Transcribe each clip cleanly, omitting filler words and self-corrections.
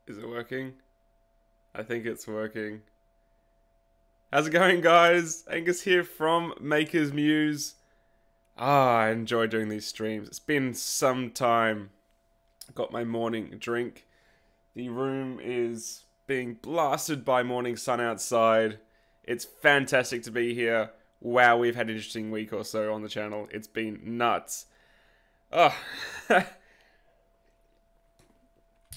Is it working? I think it's working. How's it going, guys? Angus here from Maker's Muse. I enjoy doing these streams. It's been some time. Got my morning drink. The room is being blasted by morning sun outside. It's fantastic to be here. Wow, we've had an interesting week or so on the channel. It's been nuts. Oh.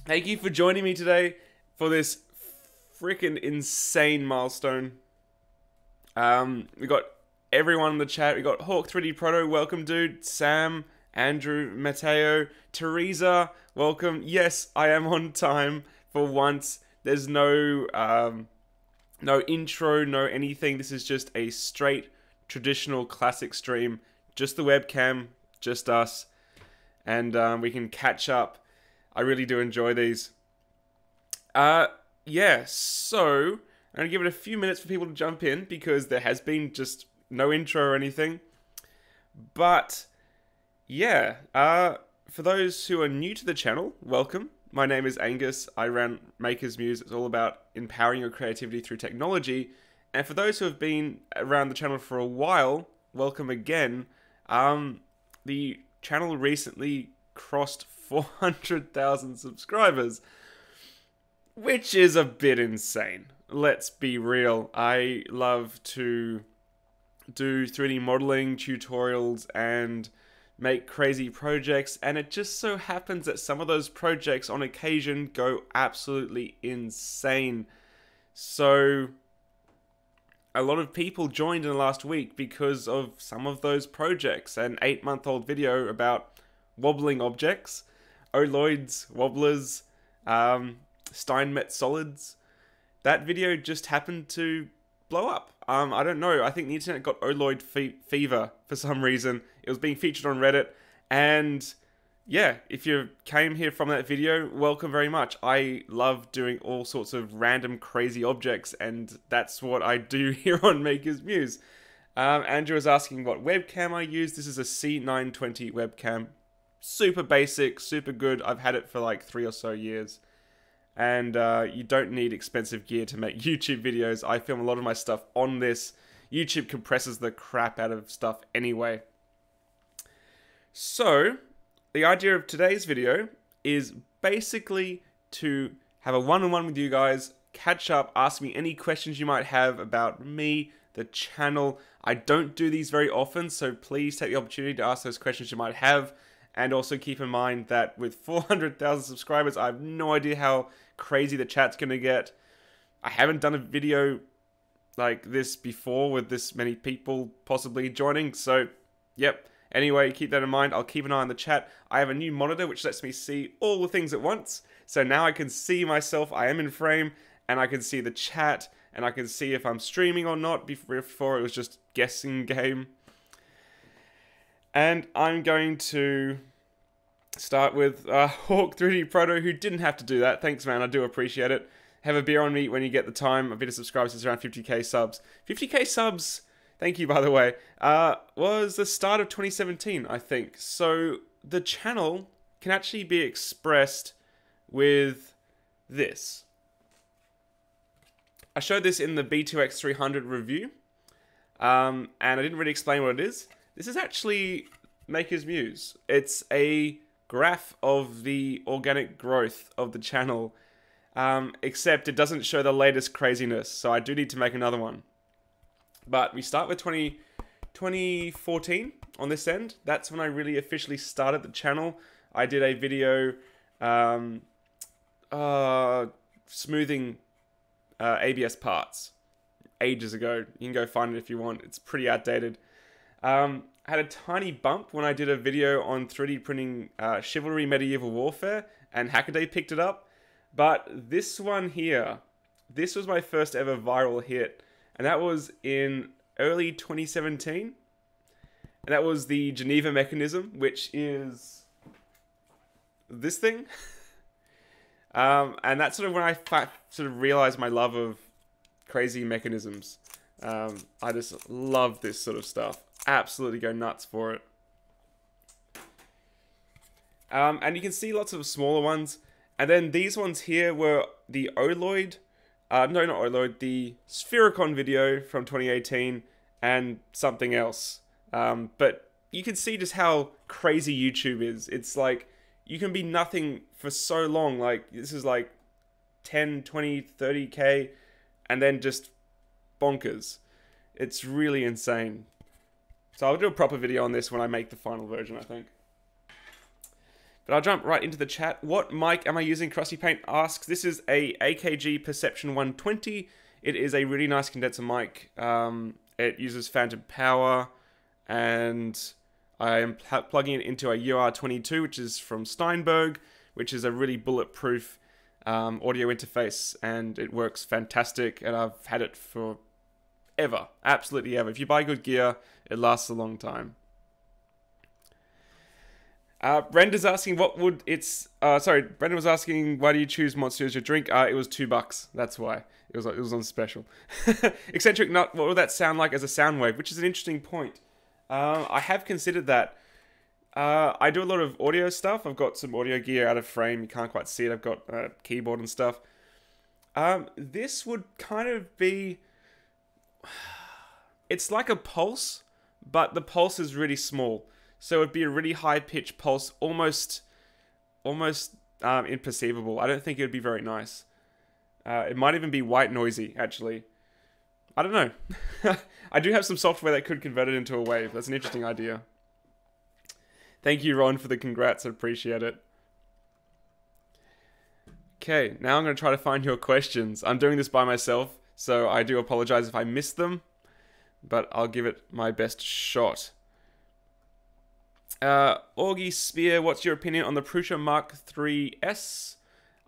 Thank you for joining me today for this freaking insane milestone. We got everyone in the chat. We got Hawk 3D Proto, welcome dude. Sam, Andrew, Mateo, Teresa, welcome. Yes, I am on time for once. There's no no intro, no anything. This is just a straight traditional classic stream. Just the webcam, just us, and we can catch up. I really do enjoy these. Yeah, so I'm going to give it a few minutes for people to jump in because there has been just no intro or anything. But, yeah, for those who are new to the channel, welcome. My name is Angus. I run Maker's Muse. It's all about empowering your creativity through technology. And for those who have been around the channel for a while, welcome again. The channel recently crossed 400,000 subscribers, which is a bit insane. Let's be real. I love to do 3D modeling tutorials and make crazy projects, and it just so happens that some of those projects on occasion go absolutely insane. So a lot of people joined in the last week because of some of those projects. An 8-month-old video about wobbling objects, Oloids, wobblers, Steinmetz solids. That video just happened to blow up. I don't know. I think the internet got Oloid fever for some reason. It was being featured on Reddit, and yeah, if you came here from that video, welcome very much. I love doing all sorts of random crazy objects, and that's what I do here on Maker's Muse. Andrew was asking what webcam I use. This is a C920 webcam. Super basic, super good. I've had it for like 3 or so years. And you don't need expensive gear to make YouTube videos. I film a lot of my stuff on this. YouTube compresses the crap out of stuff anyway. So, the idea of today's video is basically to have a one-on-one with you guys, catch up, ask me any questions you might have about me, the channel. I don't do these very often, so please take the opportunity to ask those questions you might have. And also keep in mind that with 400,000 subscribers, I have no idea how crazy the chat's going to get. I haven't done a video like this before with this many people possibly joining. So, yep. Anyway, keep that in mind. I'll keep an eye on the chat. I have a new monitor which lets me see all the things at once. So now I can see myself. I am in frame. And I can see the chat. And I can see if I'm streaming or not. Before it was just guessing game. And I'm going to start with Hawk 3D Proto, who didn't have to do that. Thanks, man. I do appreciate it. Have a beer on me when you get the time. I've been a subscriber since around 50k subs. 50k subs, thank you, by the way, was the start of 2017, I think. So the channel can actually be expressed with this. I showed this in the B2X300 review, and I didn't really explain what it is. This is actually Maker's Muse. It's a graph of the organic growth of the channel, except it doesn't show the latest craziness, so I do need to make another one. But we start with 2014 on this end. That's when I really officially started the channel. I did a video smoothing ABS parts ages ago. You can go find it if you want. It's pretty outdated. I had a tiny bump when I did a video on 3D printing Chivalry Medieval Warfare, and Hackaday picked it up. But this one here, this was my first ever viral hit, and that was in early 2017. And that was the Geneva mechanism, which is this thing. And that's sort of when I sort of realized my love of crazy mechanisms. I just love this sort of stuff. Absolutely go nuts for it. And you can see lots of smaller ones. And then these ones here were the Oloid, no, not Oloid, the Sphericon video from 2018 and something else. But you can see just how crazy YouTube is. It's like, you can be nothing for so long. Like, this is like 10, 20, 30K, and then just bonkers. It's really insane. So I'll do a proper video on this when I make the final version, I think. But I'll jump right into the chat. What mic am I using? Krusty Paint asks. This is a AKG Perception 120. It is a really nice condenser mic. It uses phantom power, and I am plugging it into a UR22, which is from Steinberg, which is a really bulletproof audio interface, and it works fantastic, and I've had it for ever. Absolutely ever. If you buy good gear, it lasts a long time. Brenda's asking what would Brenda was asking, why do you choose Monster as your drink? It was $2. That's why. It was on special. Eccentric Nut, what would that sound like as a sound wave? Which is an interesting point. I have considered that. I do a lot of audio stuff. I've got some audio gear out of frame. You can't quite see it. I've got a keyboard and stuff. This would kind of be... It's like a pulse, but the pulse is really small. So it'd be a really high-pitched pulse, almost imperceivable. I don't think it would be very nice. It might even be white noisy, actually. I don't know. I do have some software that could convert it into a wave. That's an interesting idea. Thank you, Ron, for the congrats. I appreciate it. Okay, now I'm going to try to find your questions. I'm doing this by myself, so I do apologize if I miss them, but I'll give it my best shot. Augie Spear, what's your opinion on the Prusa Mark III's?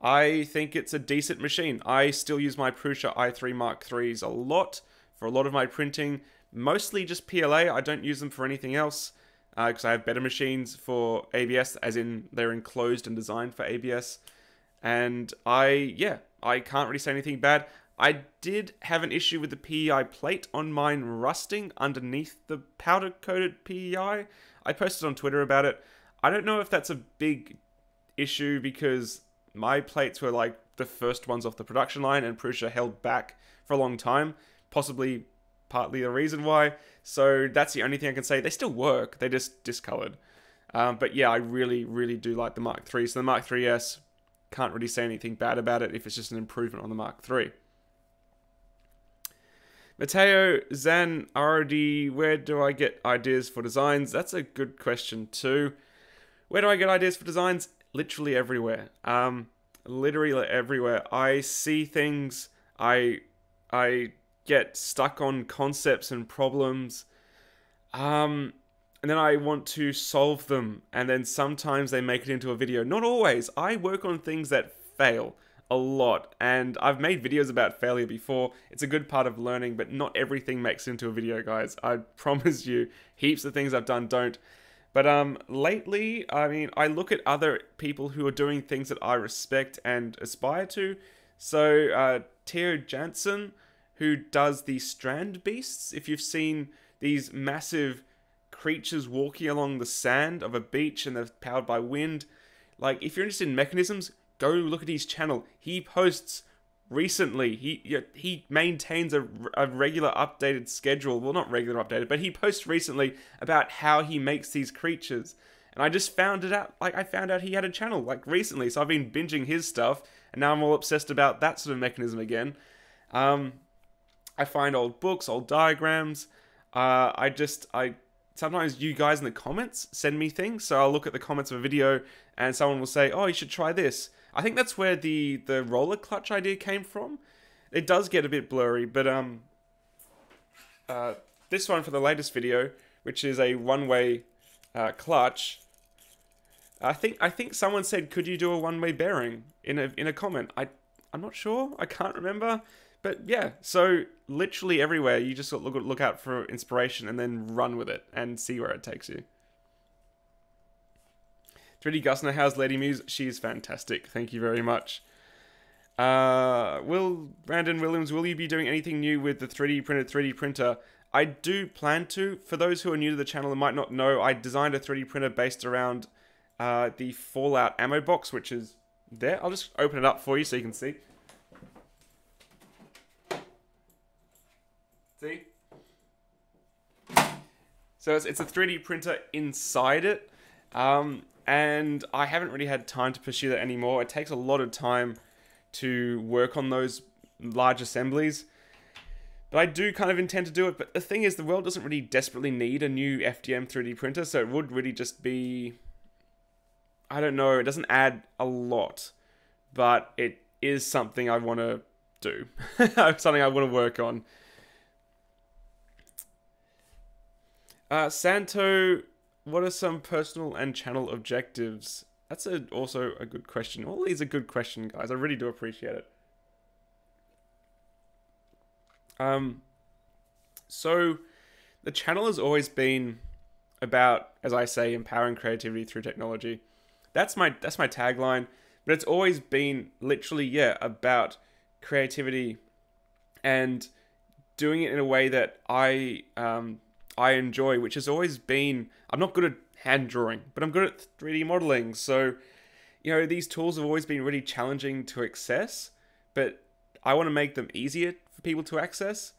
I think it's a decent machine. I still use my Prusa i3 Mark III's a lot for a lot of my printing. Mostly just PLA. I don't use them for anything else because I have better machines for ABS, as in they're enclosed and designed for ABS. And I can't really say anything bad. I did have an issue with the PEI plate on mine rusting underneath the powder-coated PEI. I posted on Twitter about it. I don't know if that's a big issue because my plates were like the first ones off the production line and Prusa held back for a long time. Possibly partly the reason why. So that's the only thing I can say. They still work. They just discolored. But yeah, I really, really do like the Mark III. So the Mark III's, can't really say anything bad about it if it's just an improvement on the Mark III. Mateo Zan RD, where do I get ideas for designs? That's a good question too. Where do I get ideas for designs? Literally everywhere. Literally everywhere. I see things. I get stuck on concepts and problems. And then I want to solve them. And then sometimes they make it into a video. Not always. I work on things that fail a lot, and I've made videos about failure before. It's a good part of learning, but not everything makes it into a video, guys. I promise you, heaps of things I've done don't. But lately, I mean, I look at other people who are doing things that I respect and aspire to. So, Theo Jansen, who does the Strand Beasts. If you've seen these massive creatures walking along the sand of a beach and they're powered by wind, like, if you're interested in mechanisms, go look at his channel. He posts recently. He maintains a regular updated schedule. Well, not regular updated, but he posts recently about how he makes these creatures. And I just found it out. Like, I found out he had a channel, like, recently. So I've been binging his stuff, and now I'm all obsessed about that sort of mechanism again. I find old books, old diagrams. Sometimes you guys in the comments send me things, so I'll look at the comments of a video, and someone will say, oh, you should try this. I think that's where the roller clutch idea came from. It does get a bit blurry, but this one for the latest video, which is a one-way clutch, I think someone said, could you do a one-way bearing in a comment? I'm not sure. I can't remember. But yeah, so literally everywhere, you just look out for inspiration and then run with it and see where it takes you. 3D Gusner, how's Lady Muse? She's fantastic. Thank you very much. Brandon Williams, will you be doing anything new with the 3D printer? I do plan to. For those who are new to the channel and might not know, I designed a 3D printer based around the Fallout ammo box, which is there. I'll just open it up for you so you can see. See? So it's a 3D printer inside it. And I haven't really had time to pursue that anymore. It takes a lot of time to work on those large assemblies. But I do kind of intend to do it. But the thing is, the world doesn't really desperately need a new FDM 3D printer. So it would really just be... I don't know. It doesn't add a lot. But it is something I want to do. Something I want to work on. Santo, what are some personal and channel objectives? That's also a good question. All these are good questions, guys. I really do appreciate it. So the channel has always been about, as I say, empowering creativity through technology. That's my tagline. But it's always been literally, yeah, about creativity and doing it in a way that I enjoy, which has always been, I'm not good at hand drawing, but I'm good at 3D modeling. So, you know, these tools have always been really challenging to access, but I want to make them easier for people to access.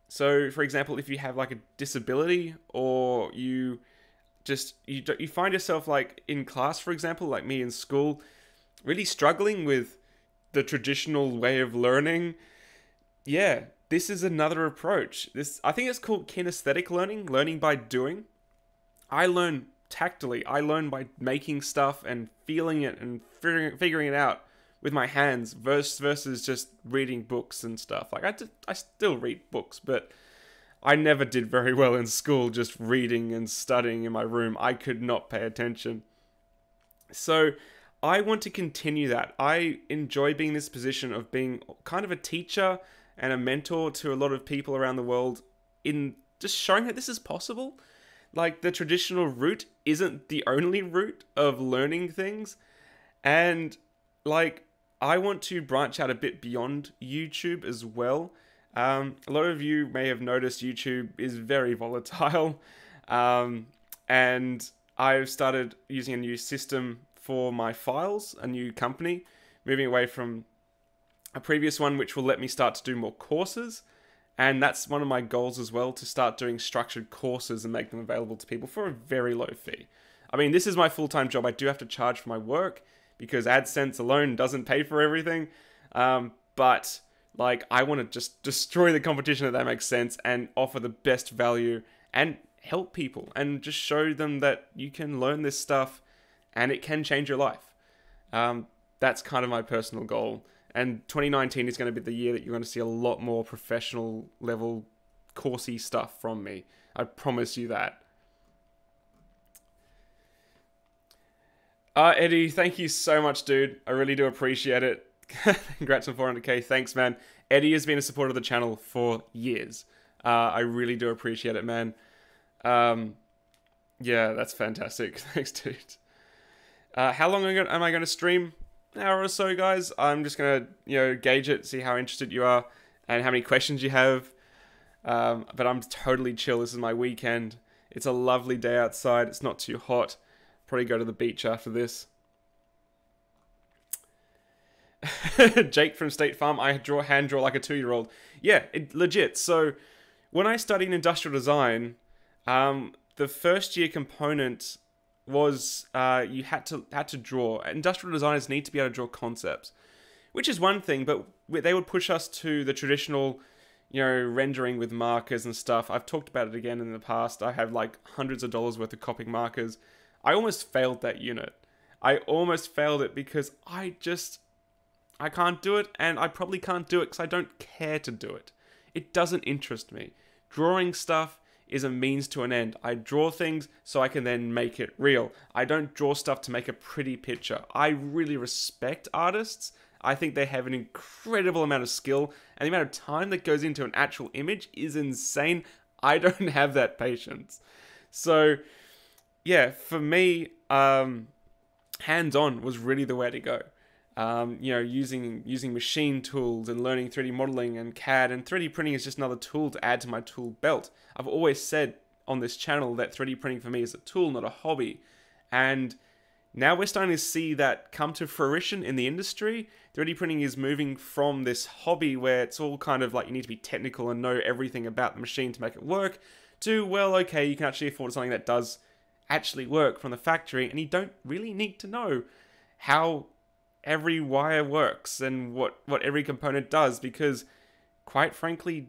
So, for example, if you have like a disability, or you find yourself like in class, for example, like me in school, really struggling with the traditional way of learning, yeah, this is another approach. I think it's called kinesthetic learning by doing. I learn tactily. I learn by making stuff and feeling it and figuring it out with my hands versus just reading books and stuff. Like I still read books, but I never did very well in school just reading and studying in my room. I could not pay attention. So I want to continue that. I enjoy being in this position of being kind of a teacher and a mentor to a lot of people around the world, in just showing that this is possible. Like, the traditional route isn't the only route of learning things. And, like, I want to branch out a bit beyond YouTube as well. A lot of you may have noticed YouTube is very volatile. And I've started using a new system for my files, a new company, moving away from a previous one, which will let me start to do more courses. And that's one of my goals as well, to start doing structured courses and make them available to people for a very low fee. I mean, this is my full-time job. I do have to charge for my work because AdSense alone doesn't pay for everything. But like, I want to just destroy the competition, if that makes sense, and offer the best value and help people and just show them that you can learn this stuff and it can change your life. That's kind of my personal goal. And 2019 is going to be the year that you're going to see a lot more professional level coursey stuff from me. I promise you that. Eddie, thank you so much, dude. I really do appreciate it. Congrats on 400k. Thanks, man. Eddie has been a supporter of the channel for years. I really do appreciate it, man. Yeah, that's fantastic. Thanks, dude. How long am I going to stream? An hour or so, guys. I'm just gonna, gauge it, see how interested you are and how many questions you have. But I'm totally chill. This is my weekend. It's a lovely day outside. It's not too hot. Probably go to the beach after this. Jake from State Farm. I hand draw like a 2-year-old. Yeah, legit. So when I studied industrial design, the first year component was you had to draw. Industrial designers need to be able to draw concepts, which is one thing, but they would push us to the traditional, rendering with markers and stuff. I've talked about it again in the past. I have like hundreds of dollars worth of copying markers. I almost failed that unit. I almost failed it because I can't do it, and I probably can't do it because I don't care to do it. It doesn't interest me. Drawing stuff is a means to an end. I draw things so I can then make it real. I don't draw stuff to make a pretty picture. I really respect artists. I think they have an incredible amount of skill, and the amount of time that goes into an actual image is insane. I don't have that patience. So, yeah, for me, hands-on was really the way to go. Using machine tools and learning 3D modeling and CAD, and 3D printing is just another tool to add to my tool belt. I've always said on this channel that 3D printing for me is a tool, not a hobby. And now we're starting to see that come to fruition in the industry. 3D printing is moving from this hobby where it's all kind of like you need to be technical and know everything about the machine to make it work, to, well, okay, you can actually afford something that does actually work from the factory, and you don't really need to know how every wire works and what every component does, because quite frankly,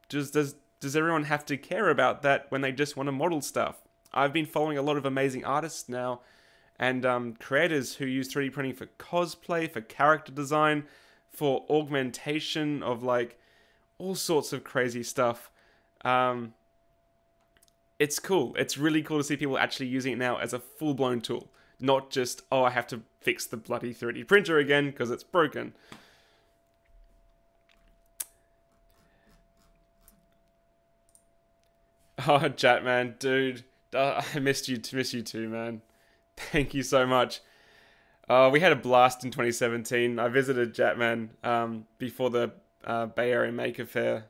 does everyone have to care about that when they just want to model stuff? I've been following a lot of amazing artists now and creators who use 3D printing for cosplay, for character design, for augmentation of like all sorts of crazy stuff. It's cool. It's really cool to see people actually using it now as a full-blown tool. Not just, oh, I have to fix the bloody 3D printer again because it's broken. Oh, Chatman, dude. I missed you too, man. Thank you so much. We had a blast in 2017. I visited Chatman before the Bay Area Maker Fair.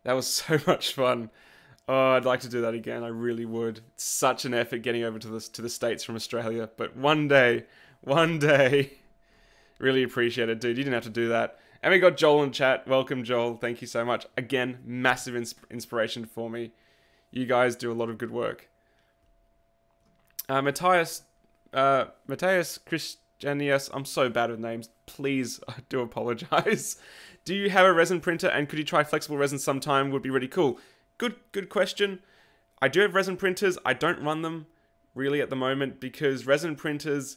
That was so much fun. Oh, I'd like to do that again. I really would. It's such an effort getting over to the States from Australia. But one day, really appreciate it, dude. You didn't have to do that. And we got Joel in chat. Welcome, Joel. Thank you so much. Again, massive inspiration for me. You guys do a lot of good work. Matthias Christianius, I'm so bad with names. Please, I do apologize. Do you have a resin printer, and could you try flexible resin sometime? Would be really cool. Good question. I do have resin printers. I don't run them really at the moment because resin printers,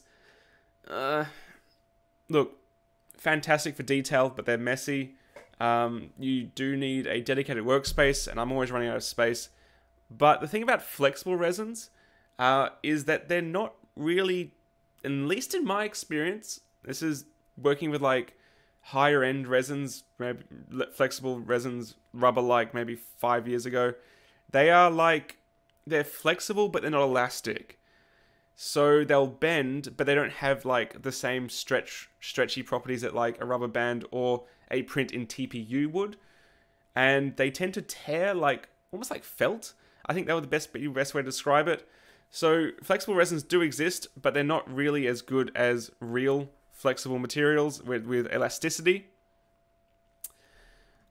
look, fantastic for detail, but they're messy. You do need a dedicated workspace, and I'm always running out of space. But the thing about flexible resins is that they're not really, at least in my experience, this is working with like higher end resins, maybe flexible resins, rubber like maybe 5 years ago. They are like, they're flexible, but they're not elastic. So they'll bend, but they don't have like the same stretchy properties that like a rubber band or a print in TPU would. And they tend to tear like, almost like felt. I think that would be the best way to describe it. So flexible resins do exist, but they're not really as good as real flexible materials with elasticity.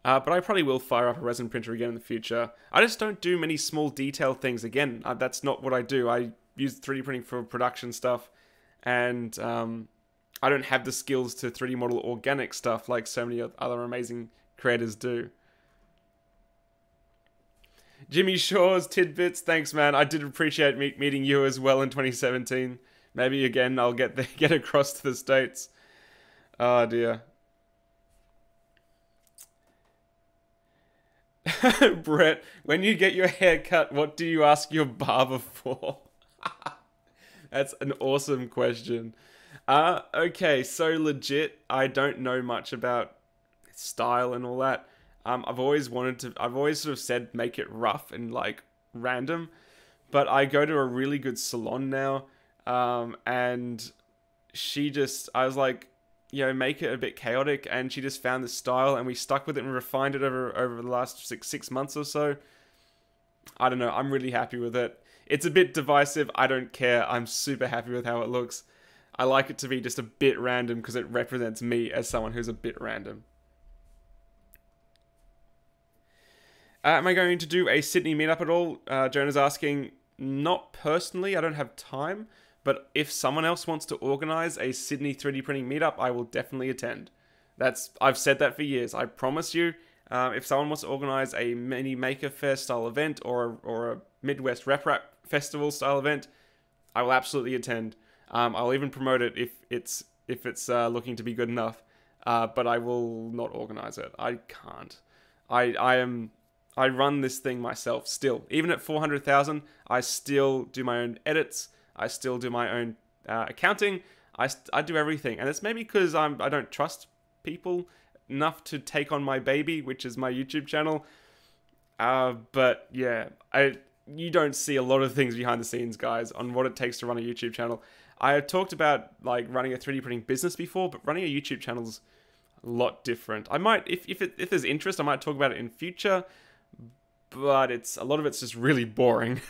But I probably will fire up a resin printer again in the future. I just don't do many small detail things. Again, that's not what I do. I use 3D printing for production stuff, and I don't have the skills to 3D model organic stuff like so many other amazing creators do. Jimmy Shaw's Tidbits, thanks, man. I did appreciate meeting you as well in 2017. Maybe again I'll get across to the States. Oh dear. Brett, when you get your hair cut, what do you ask your barber for? That's an awesome question. Okay, so legit, I don't know much about style and all that. I've always sort of said make it rough and like random, but I go to a really good salon now, and I was like, you know, make it a bit chaotic, and she just found this style, and we stuck with it and refined it over the last six months or so. I don't know, I'm really happy with it. It's a bit divisive, I don't care, I'm super happy with how it looks. I like it to be just a bit random because it represents me as someone who's a bit random. Am I going to do a Sydney meetup at all? Jonah's asking, not personally, I don't have time, but if someone else wants to organize a Sydney 3D printing meetup, I will definitely attend. I've said that for years. I promise you, if someone wants to organize a mini Maker Fair style event or a Midwest Rep Rap Festival style event, I will absolutely attend. I'll even promote it if it's looking to be good enough, but I will not organize it. I can't. I run this thing myself still. Even at 400,000, I still do my own edits. I still do my own accounting. I do everything. And it's maybe because I don't trust people enough to take on my baby, which is my YouTube channel. But yeah, you don't see a lot of things behind the scenes, guys, on what it takes to run a YouTube channel. I have talked about like running a 3D printing business before, but running a YouTube channel's a lot different. I might, if there's interest, I might talk about it in future. But a lot of it's just really boring.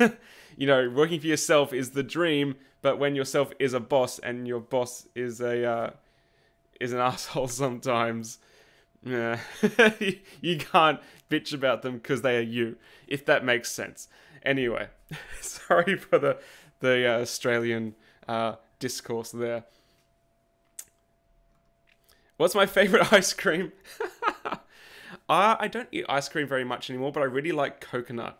You know, working for yourself is the dream, But when yourself is a boss and your boss is a is an asshole sometimes, yeah, you can't bitch about them because they are you, if that makes sense. Anyway, sorry for the Australian discourse there. What's my favorite ice cream? I don't eat ice cream very much anymore, but I really like coconut.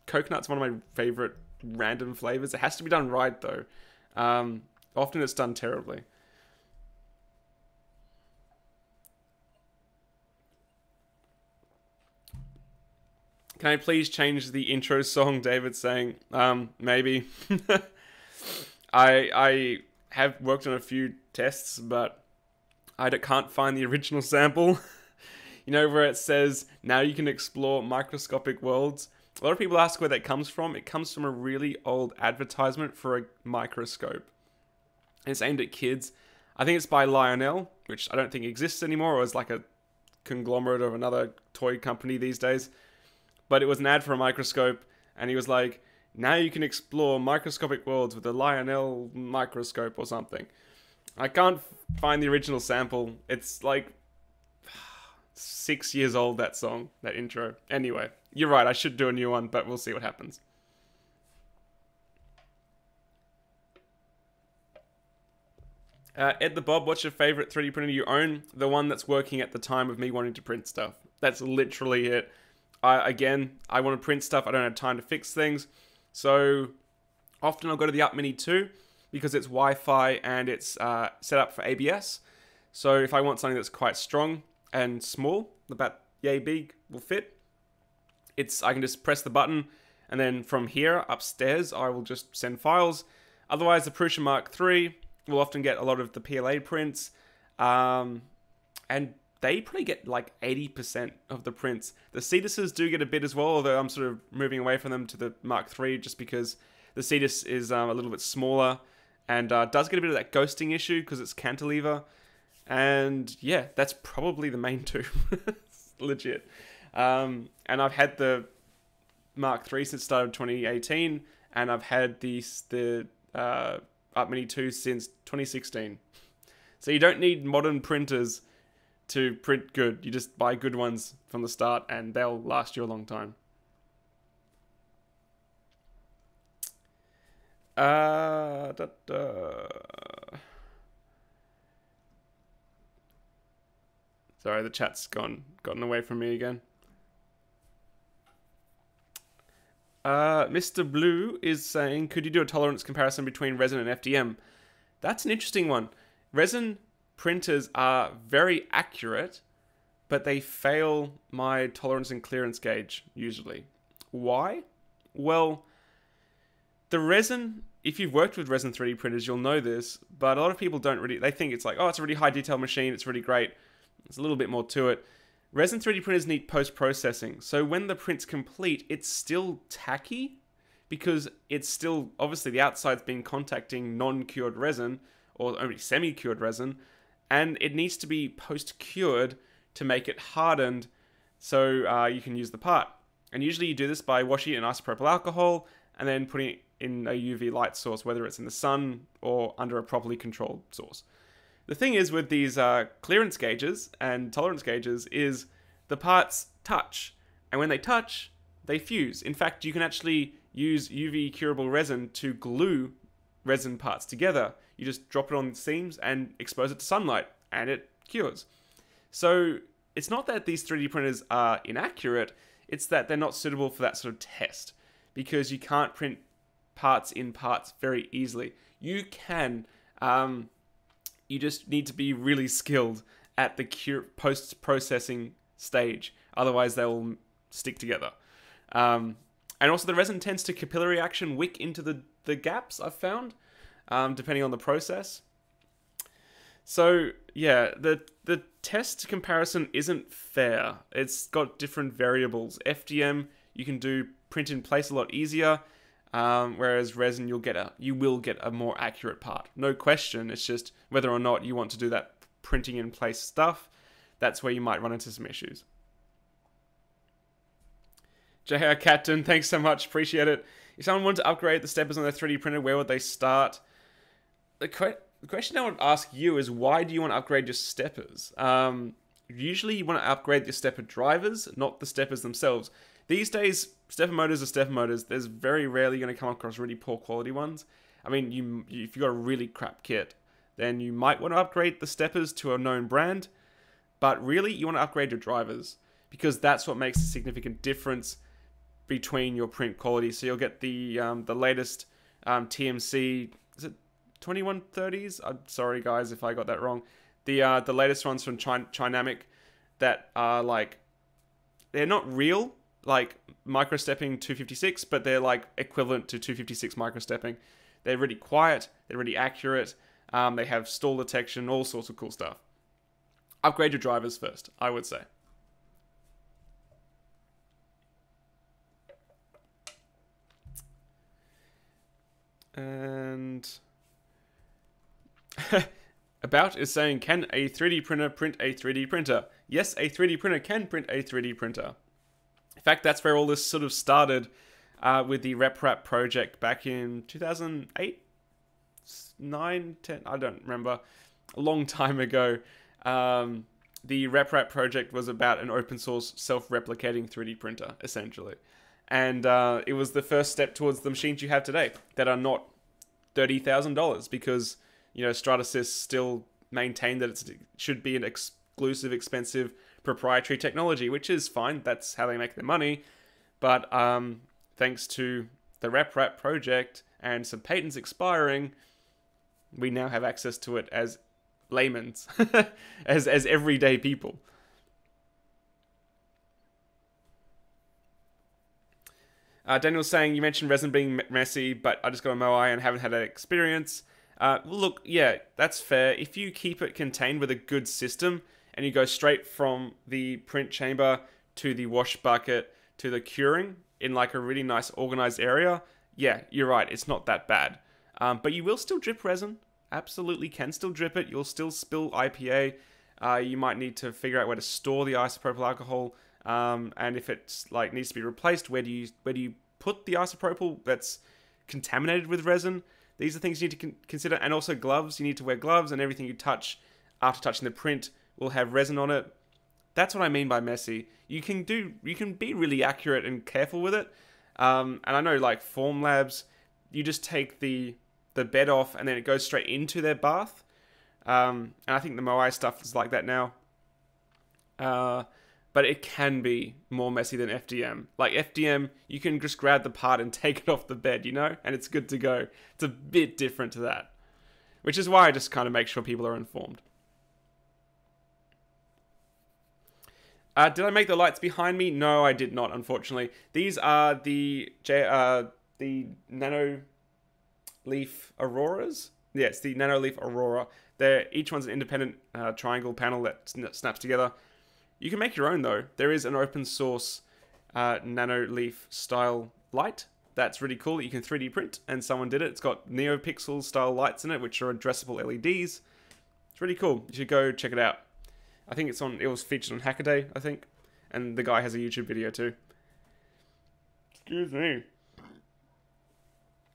Coconut's one of my favorite random flavors. It has to be done right, though. Often it's done terribly. Can I please change the intro song? David's saying, maybe. I have worked on a few tests, but I can't find the original sample. You know, where it says, now you can explore microscopic worlds. A lot of people ask where that comes from. It comes from a really old advertisement for a microscope. It's aimed at kids. I think it's by Lionel, which I don't think exists anymore, or is like a conglomerate of another toy company these days. But it was an ad for a microscope, and he was like, now you can explore microscopic worlds with a Lionel microscope or something. I can't find the original sample. It's like 6 years old, that song, that intro. Anyway, you're right, I should do a new one, but we'll see what happens. Ed the Bob, what's your favorite 3D printer you own? The one that's working at the time of me wanting to print stuff. That's literally it. Again, I want to print stuff. I don't have time to fix things. So often I'll go to the Up Mini 2 because it's Wi-Fi and it's set up for ABS. So if I want something that's quite strong and small, about yay big, will fit, I can just press the button, and then from here upstairs I will just send files. Otherwise, the Prusa Mark III will often get a lot of the PLA prints, and they probably get like 80% of the prints. The Cetuses do get a bit as well, although I'm sort of moving away from them to the Mark III just because the Cetus is a little bit smaller and does get a bit of that ghosting issue because it's cantilever. And yeah, that's probably the main two. Legit. And I've had the Mark III since the start of 2018, and I've had the Up Mini 2 since 2016. So you don't need modern printers to print good. You just buy good ones from the start and they'll last you a long time. Sorry, the chat's gotten away from me again. Mr. Blue is saying, could you do a tolerance comparison between resin and FDM? That's an interesting one. Resin printers are very accurate, but they fail my tolerance and clearance gauge, usually. Why? Well, the resin, if you've worked with resin 3D printers, you'll know this, but a lot of people don't really, they think it's like, oh, it's a really high detail machine, it's really great. There's a little bit more to it. Resin 3D printers need post-processing, so when the print's complete, it's still tacky, because it's still, obviously the outside's been contacting non-cured resin, or only semi-cured resin, and it needs to be post-cured to make it hardened so you can use the part. And usually you do this by washing it in isopropyl alcohol and then putting it in a UV light source, whether it's in the sun or under a properly controlled source. The thing is with these clearance gauges and tolerance gauges is the parts touch, and when they touch, they fuse. In fact, you can actually use UV curable resin to glue resin parts together. You just drop it on the seams and expose it to sunlight, and it cures. So it's not that these 3D printers are inaccurate, it's that they're not suitable for that sort of test, because you can't print parts in parts very easily. You can, you just need to be really skilled at the post-processing stage, otherwise they will stick together. And also the resin tends to capillary action wick into the gaps, I've found, depending on the process. So yeah, the test comparison isn't fair. It's got different variables. FDM, you can do print in place a lot easier, whereas resin, you will get a more accurate part. No question, it's just whether or not you want to do that printing in place stuff, that's where you might run into some issues. JR Captain, thanks so much, appreciate it. If someone wanted to upgrade the steppers on their 3D printer, where would they start? The question I would ask you is, why do you want to upgrade your steppers? Usually you want to upgrade your stepper drivers, not the steppers themselves. These days, stepper motors are stepper motors. There's very rarely going to come across really poor quality ones. I mean, if you've got a really crap kit, then you might want to upgrade the steppers to a known brand. But really, you want to upgrade your drivers, because that's what makes a significant difference between your print quality. So you'll get the latest TMC, is it 2130s? I'm sorry guys if I got that wrong. The latest ones from Trinamic that are like, they're not real like microstepping 256, but they're like equivalent to 256 microstepping. They're really quiet, they're really accurate, they have stall detection, all sorts of cool stuff. Upgrade your drivers first, I would say. And About is saying, can a 3D printer print a 3D printer? Yes, a 3D printer can print a 3D printer. In fact, that's where all this sort of started with the RepRap project back in 2008, 9, 10, I don't remember, a long time ago. The RepRap project was about an open source self-replicating 3D printer, essentially. And it was the first step towards the machines you have today that are not $30,000, because, you know, Stratasys still maintain that it should be an exclusive, expensive, proprietary technology, which is fine. That's how they make their money. But thanks to the RepRap project and some patents expiring, we now have access to it as laymen's, as everyday people. Daniel's saying, you mentioned resin being messy, but I just got a Moai and haven't had that experience. Well, look, yeah, that's fair. If you keep it contained with a good system and you go straight from the print chamber to the wash bucket to the curing in like a really nice organized area, yeah, you're right, it's not that bad. But you will still drip resin. Absolutely can still drip it. You'll still spill IPA. You might need to figure out where to store the isopropyl alcohol. And if it's like needs to be replaced, where do you put the isopropyl that's contaminated with resin? These are things you need to consider. And also gloves. You need to wear gloves, and everything you touch after touching the print will have resin on it. That's what I mean by messy. You can be really accurate and careful with it. And I know, like Formlabs, you just take the bed off and then it goes straight into their bath. And I think the Moai stuff is like that now. But it can be more messy than FDM. Like FDM, you can just grab the part and take it off the bed, you know? And it's good to go. It's a bit different to that. Which is why I just kind of make sure people are informed. Did I make the lights behind me? No, I did not, unfortunately. These are the Nano Leaf Auroras. Yes, the Nano Leaf Aurora. Each one's an independent triangle panel that snaps together. You can make your own, though. There is an open source Nano Leaf style light. That's really cool that you can 3D print, and someone did it. It's got NeoPixel style lights in it, which are addressable LEDs. It's really cool. You should go check it out. I think it was featured on Hackaday, I think. And the guy has a YouTube video too. Excuse me.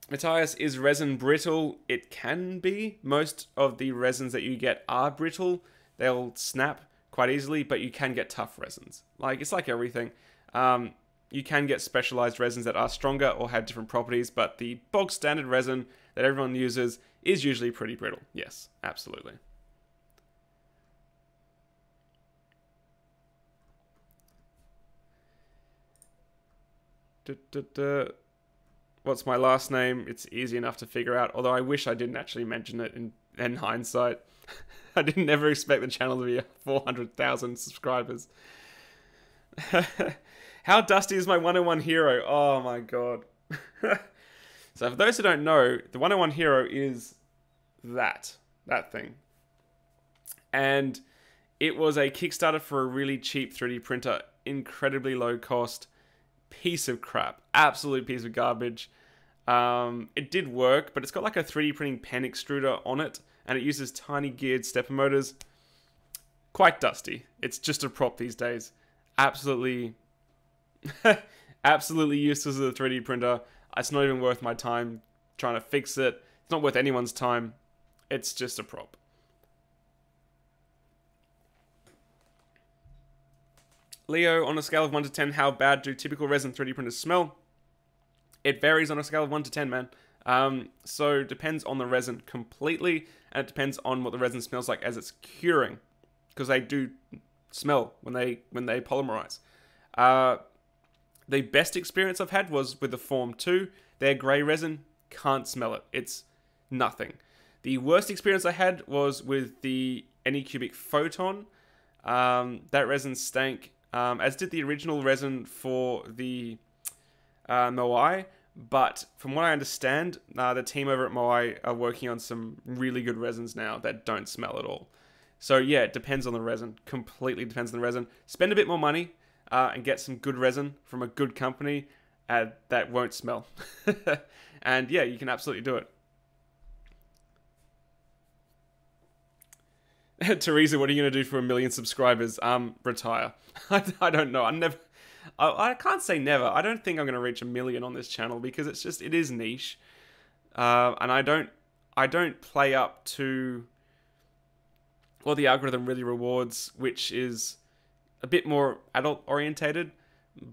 Matthias, is resin brittle? It can be. Most of the resins that you get are brittle. They'll snap quite easily, but you can get tough resins. Like, it's like everything. You can get specialized resins that are stronger or have different properties, but the bog standard resin that everyone uses is usually pretty brittle. Yes, absolutely. What's my last name? It's easy enough to figure out, although I wish I didn't actually mention it in hindsight. I didn't never expect the channel to be 400,000 subscribers. How dusty is my 101 hero? Oh my god. So for those who don't know, the 101 hero is that thing. And it was a Kickstarter for a really cheap 3D printer, incredibly low cost. Piece of crap. Absolute piece of garbage. It did work, but it's got like a 3D printing pen extruder on it, and it uses tiny geared stepper motors. Quite dusty. It's just a prop these days. Absolutely absolutely useless as a 3D printer. It's not even worth my time trying to fix it. It's not worth anyone's time. It's just a prop. Leo, on a scale of 1 to 10, how bad do typical resin 3D printers smell? It varies on a scale of 1 to 10, man. So it depends on the resin completely, and it depends on what the resin smells like as it's curing, because they do smell when they polymerize. The best experience I've had was with the Form 2. Their grey resin, can't smell it. It's nothing. The worst experience I had was with the Anycubic Photon. That resin stank, as did the original resin for the Moai. But from what I understand, the team over at Moai are working on some really good resins now that don't smell at all. So yeah, it depends on the resin. Completely depends on the resin. Spend a bit more money and get some good resin from a good company that won't smell. And yeah, you can absolutely do it. Teresa, what are you going to do for 1 million subscribers? Retire. I don't know. I can't say never. I don't think I'm going to reach 1 million on this channel because it is niche. And I don't play up to what the algorithm really rewards, which is a bit more adult orientated.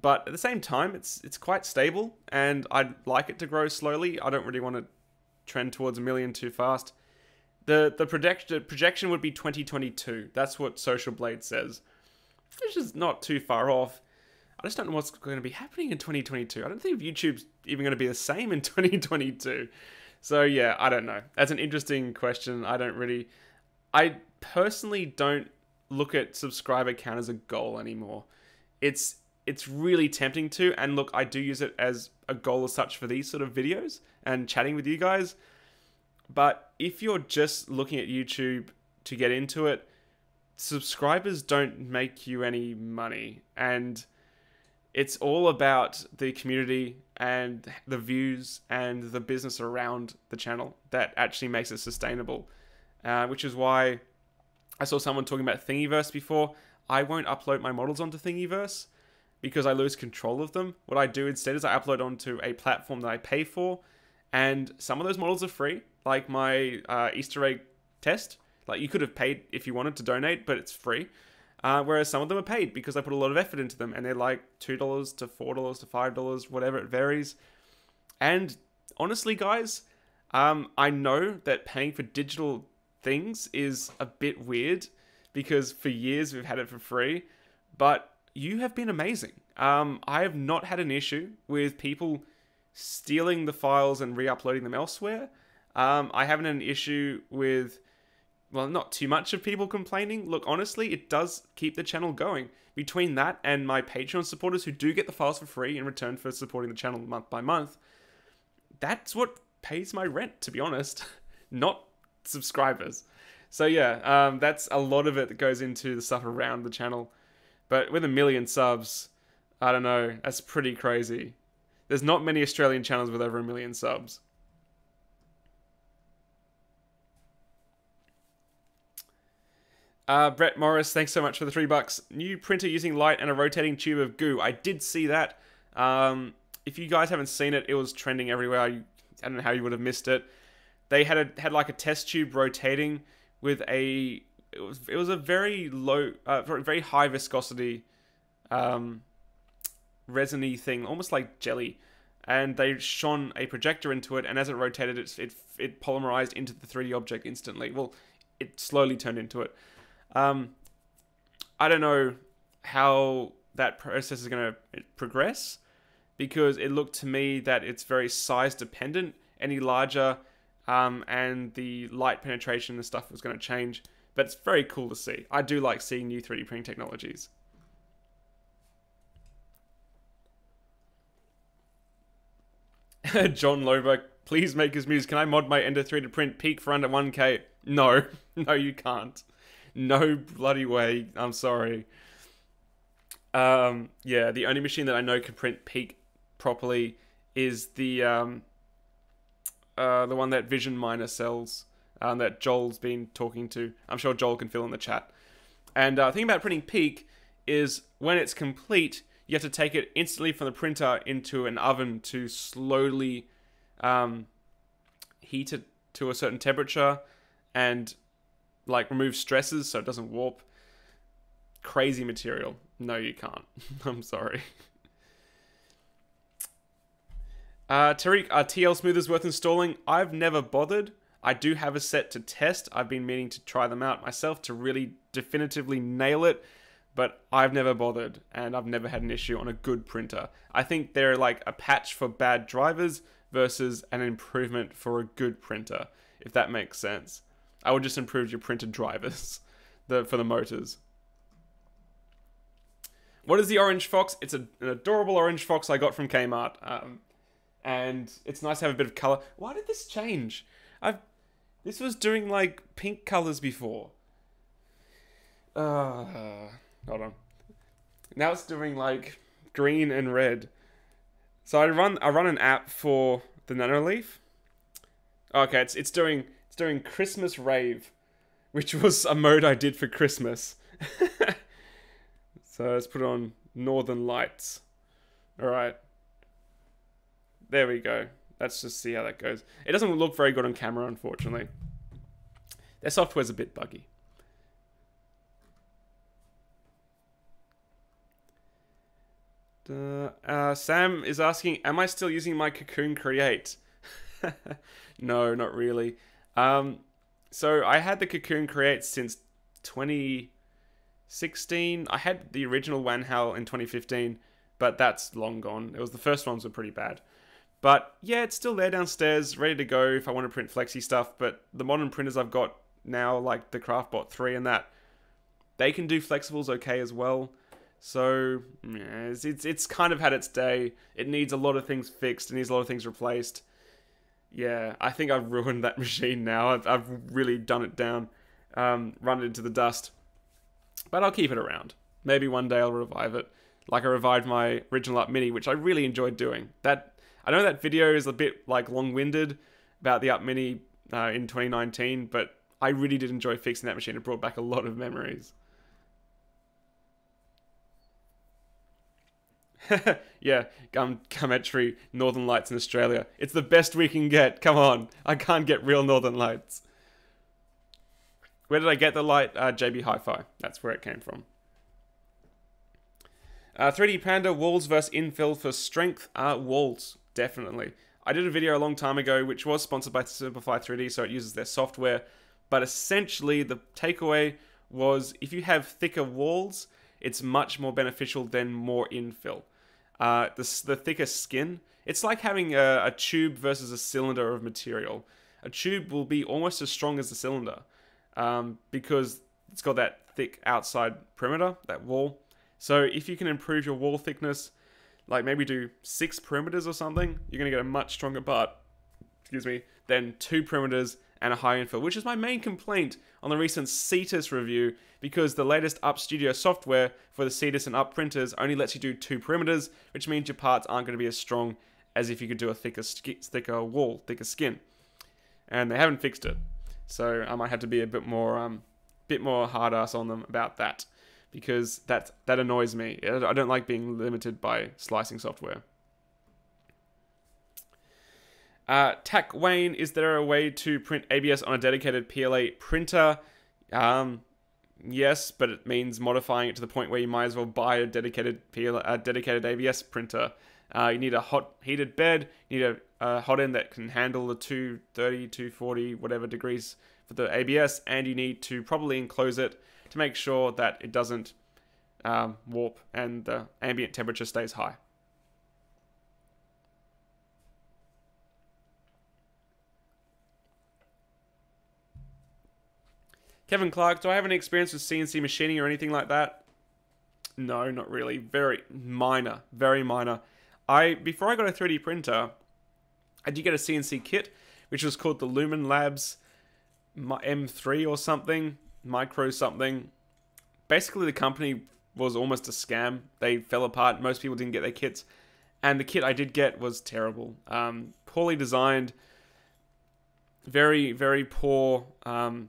But at the same time, it's quite stable, and I'd like it to grow slowly. I don't really want to trend towards 1 million too fast. The projection would be 2022. That's what Social Blade says, which is not too far off. I just don't know what's going to be happening in 2022. I don't think YouTube's even going to be the same in 2022. So yeah, I don't know. That's an interesting question. I personally don't look at subscriber count as a goal anymore. It's really tempting to, and look, I do use it as a goal as such for these sort of videos and chatting with you guys. But if you're just looking at YouTube to get into it, subscribers don't make you any money, and it's all about the community and the views and the business around the channel that actually makes it sustainable. Which is why I saw someone talking about Thingiverse before. I won't upload my models onto Thingiverse because I lose control of them. What I do instead is I upload onto a platform that I pay for, and some of those models are free, like my Easter egg test. Like, you could have paid if you wanted to donate, but it's free. Whereas some of them are paid because I put a lot of effort into them, and they're like $2 to $4 to $5, whatever, it varies. And honestly, guys, I know that paying for digital things is a bit weird because for years we've had it for free, but you have been amazing. I have not had an issue with people stealing the files and re-uploading them elsewhere. I haven't had an issue with, well, not too much of people complaining. Look, honestly, it does keep the channel going. Between that and my Patreon supporters who do get the files for free in return for supporting the channel month by month, that's what pays my rent, to be honest. Not subscribers. So yeah, that's a lot of it that goes into the stuff around the channel. But with 1 million subs, I don't know, that's pretty crazy. There's not many Australian channels with over 1 million subs. Brett Morris, thanks so much for the $3. New printer using light and a rotating tube of goo. I did see that. If you guys haven't seen it, it was trending everywhere. I don't know how you would have missed it. They had like a test tube rotating with it was a very low, very high viscosity, resiny thing, almost like jelly. And they shone a projector into it, and as it rotated, it polymerized into the 3D object instantly. Well, it slowly turned into it. I don't know how that process is going to progress, because it looked to me that it's very size dependent. Any larger, and the light penetration and stuff was going to change. But it's very cool to see. I do like seeing new 3D printing technologies. John Lober, please make his Muse. Can I mod my Ender 3 to print peak for under 1K? No. No, you can't. No bloody way. I'm sorry. Yeah, the only machine that I know can print peak properly is the one that Vision Miner sells, that Joel's been talking to. I'm sure Joel can fill in the chat. And the thing about printing peak is when it's complete, you have to take it instantly from the printer into an oven to slowly heat it to a certain temperature and like remove stresses so it doesn't warp. Crazy material. No, you can't. I'm sorry. Tariq, are TL smoothers worth installing? I've never bothered. I do have a set to test. I've been meaning to try them out myself to really definitively nail it, but I've never bothered, and I've never had an issue on a good printer. I think they're like a patch for bad drivers versus an improvement for a good printer, if that makes sense. I would just improve your printer drivers for the motors. What is the orange fox? It's an adorable orange fox I got from Kmart. And it's nice to have a bit of color. Why did this change? This was doing like pink colors before. Hold on. Now it's doing like green and red. So I run an app for the Nanoleaf. Okay, it's doing Christmas Rave, which was a mode I did for Christmas. So let's put on Northern Lights. All right. There we go. Let's just see how that goes. It doesn't look very good on camera, unfortunately. Their software's a bit buggy. Sam is asking, am I still using my Cocoon Create? No, not really. So I had the Cocoon Create since 2016. I had the original Wanhao in 2015, but that's long gone. It was the first ones were pretty bad. But yeah, it's still there downstairs, ready to go if I want to print flexi stuff. But the modern printers I've got now, like the CraftBot 3 and that, they can do flexibles okay as well. So yeah, it's kind of had its day. It needs a lot of things fixed. It needs a lot of things replaced. Yeah, I think I've ruined that machine now. I've really done it down, run it into the dust. But I'll keep it around. Maybe one day I'll revive it, like I revived my original Up Mini, which I really enjoyed doing. I know that video is a bit like long-winded about the Up Mini in 2019, but I really did enjoy fixing that machine. It brought back a lot of memories. Yeah, Gummetry, Northern Lights in Australia. It's the best we can get. Come on, I can't get real Northern Lights. Where did I get the light? JB Hi-Fi. That's where it came from. 3D Panda, walls versus infill for strength. Walls, definitely. I did a video a long time ago, which was sponsored by Simplify 3D, so it uses their software. But essentially, the takeaway was if you have thicker walls, it's much more beneficial than more infill. The thicker skin, it's like having a tube versus a cylinder of material. A tube will be almost as strong as the cylinder because it's got that thick outside perimeter, that wall. So if you can improve your wall thickness, like maybe do 6 perimeters or something, you're going to get a much stronger part, than 2 perimeters and a high infill, which is my main complaint on the recent Cetus review, because the latest Up Studio software for the Cetus and Up printers only lets you do 2 perimeters, which means your parts aren't going to be as strong as if you could do a thicker wall, thicker skin. And they haven't fixed it. So I might have to be a bit more hard ass on them about that, because that annoys me. I don't like being limited by slicing software. Tack Wayne, is there a way to print ABS on a dedicated PLA printer? Yes, but it means modifying it to the point where you might as well buy a dedicated ABS printer. You need a hot heated bed, you need a hot end that can handle the 230, 240, whatever degrees for the ABS, and you need to properly enclose it to make sure that it doesn't warp and the ambient temperature stays high. Kevin Clark, do I have any experience with CNC machining or anything like that? No, not really. Very minor. Very minor. Before I got a 3D printer, I did get a CNC kit, which was called the Lumen Labs M3 or something, micro something. Basically, the company was almost a scam. They fell apart. Most people didn't get their kits. And the kit I did get was terrible. Poorly designed. Very, very poor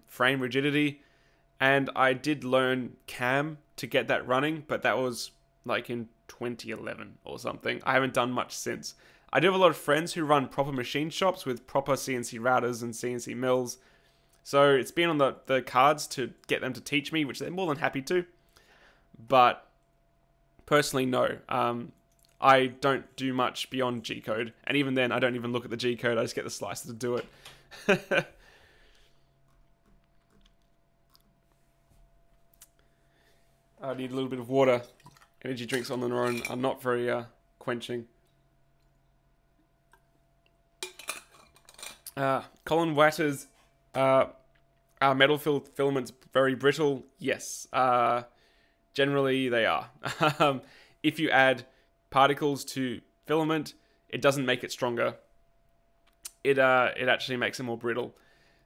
frame rigidity. And I did learn CAM to get that running, but that was like in 2011 or something. I haven't done much since. I do have a lot of friends who run proper machine shops with proper CNC routers and CNC mills. So it's been on the cards to get them to teach me, which they're more than happy to. But personally, no. I don't do much beyond G-code. And even then, I don't even look at the G-code. I just get the slicer to do it. I need a little bit of water. Energy drinks on their own are not very quenching. Colin Watter's are metal filaments very brittle? Yes. Generally, they are. If you add particles to filament, it doesn't make it stronger. It actually makes it more brittle.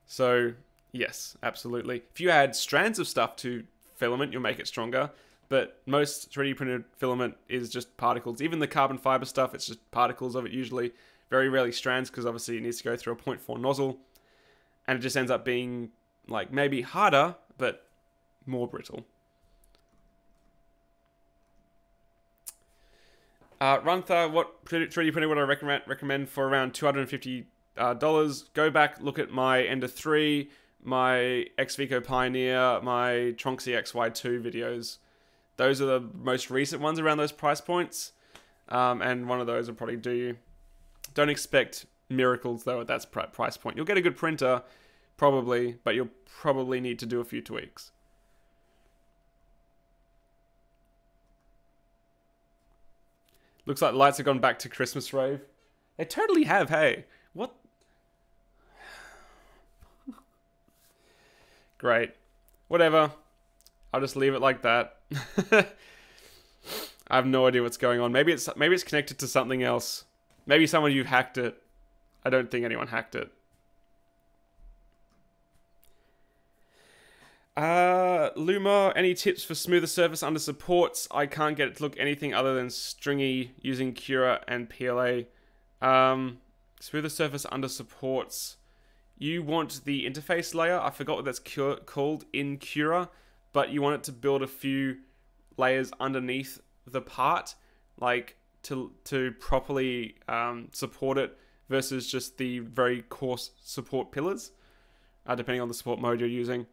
So, yes, absolutely. If you add strands of stuff to filament, you'll make it stronger. But most 3D printed filament is just particles. Even the carbon fiber stuff, it's just particles of it usually. Very rarely strands, because obviously it needs to go through a 0.4 nozzle. And it just ends up being, like, maybe harder, but more brittle. Runtha, what 3D printer would I recommend for around $250? Go back, look at my Ender 3, my XVico Pioneer, my Tronxy XY2 videos. Those are the most recent ones around those price points. And one of those will probably do you. Don't expect miracles, though, at that price point. You'll get a good printer, probably, but you'll probably need to do a few tweaks. Looks like lights have gone back to Christmas rave. They totally have, hey. What? Great. Whatever. I'll just leave it like that. I have no idea what's going on. Maybe it's connected to something else. Maybe someone you hacked it. I don't think anyone hacked it. Luma, any tips for smoother surface under supports? I can't get it to look anything other than stringy using Cura and PLA. Smoother surface under supports. You want the interface layer. I forgot what that's called in Cura, but you want it to build a few layers underneath the part, like to properly support it, versus just the very coarse support pillars, depending on the support mode you're using.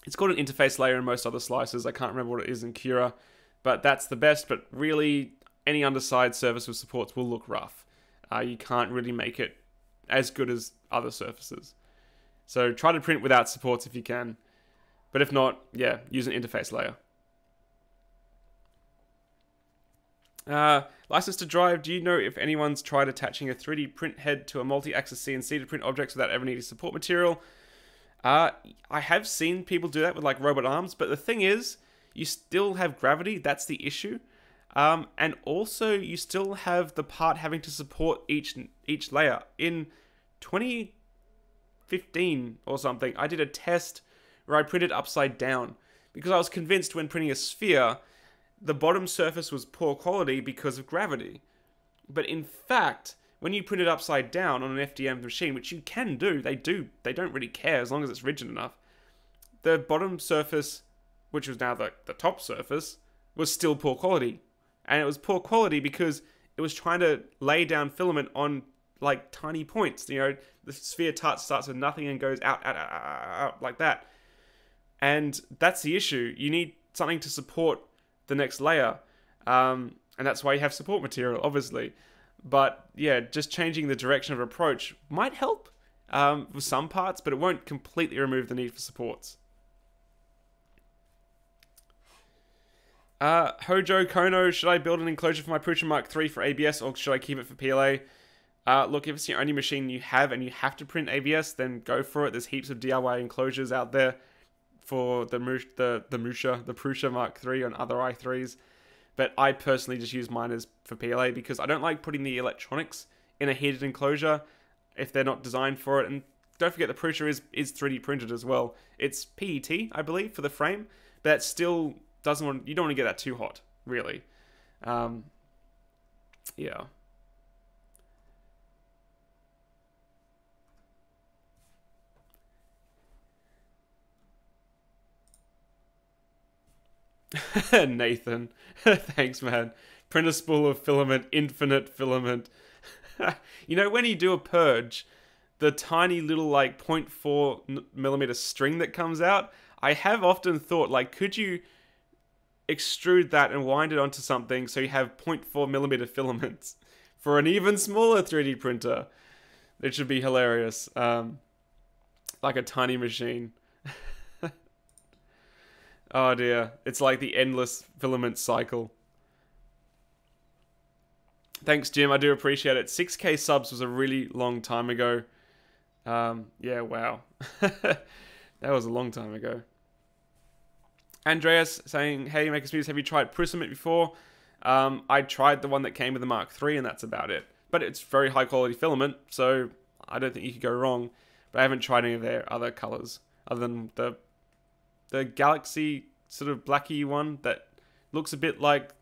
It's called an interface layer in most other slicers. I can't remember what it is in Cura, but that's the best. But really, any underside surface with supports will look rough. You can't really make it as good as other surfaces. So try to print without supports if you can. But if not, yeah, use an interface layer. License to drive. Do you know if anyone's tried attaching a 3D print head to a multi-axis CNC to print objects without ever needing support material? I have seen people do that with like robot arms, but the thing is, you still have gravity. That's the issue. And also, you still have the part having to support each layer. In 2015 or something, I did a test where I printed upside down because I was convinced when printing a sphere, the bottom surface was poor quality because of gravity. But in fact, when you print it upside down on an FDM machine, which you can do, they don't really care as long as it's rigid enough. The bottom surface, which was now the top surface, was still poor quality. And it was poor quality because it was trying to lay down filament on like tiny points. You know, the sphere starts with nothing and goes out like that. And that's the issue. You need something to support the next layer. And that's why you have support material, obviously. But yeah, just changing the direction of approach might help with some parts, but it won't completely remove the need for supports. Hojo Kono, should I build an enclosure for my Prusa Mark III for ABS, or should I keep it for PLA? Look, if it's the only machine you have and you have to print ABS, then go for it. There's heaps of DIY enclosures out there for the Prusa Mark III and other i3s. But I personally just use mine as for PLA because I don't like putting the electronics in a heated enclosure if they're not designed for it. And don't forget the Prusa is 3D printed as well. It's PET, I believe, for the frame, but that still you don't want to get that too hot, really. Yeah. Nathan, thanks, man. Printer spool of filament, infinite filament. You know, when you do a purge, the tiny little like 0.4 millimeter string that comes out, I have often thought, like, could you extrude that and wind it onto something so you have 0.4 millimeter filaments for an even smaller 3D printer? It should be hilarious. Like a tiny machine. Oh dear. It's like the endless filament cycle. Thanks, Jim. I do appreciate it. 6K subs was a really long time ago. Yeah, wow. That was a long time ago. Andreas saying, hey, Makers Muse, have you tried Prism before? I tried the one that came with the Mark III, and that's about it. But it's very high quality filament, so I don't think you could go wrong. But I haven't tried any of their other colors, other than the Galaxy sort of blacky one that looks a bit like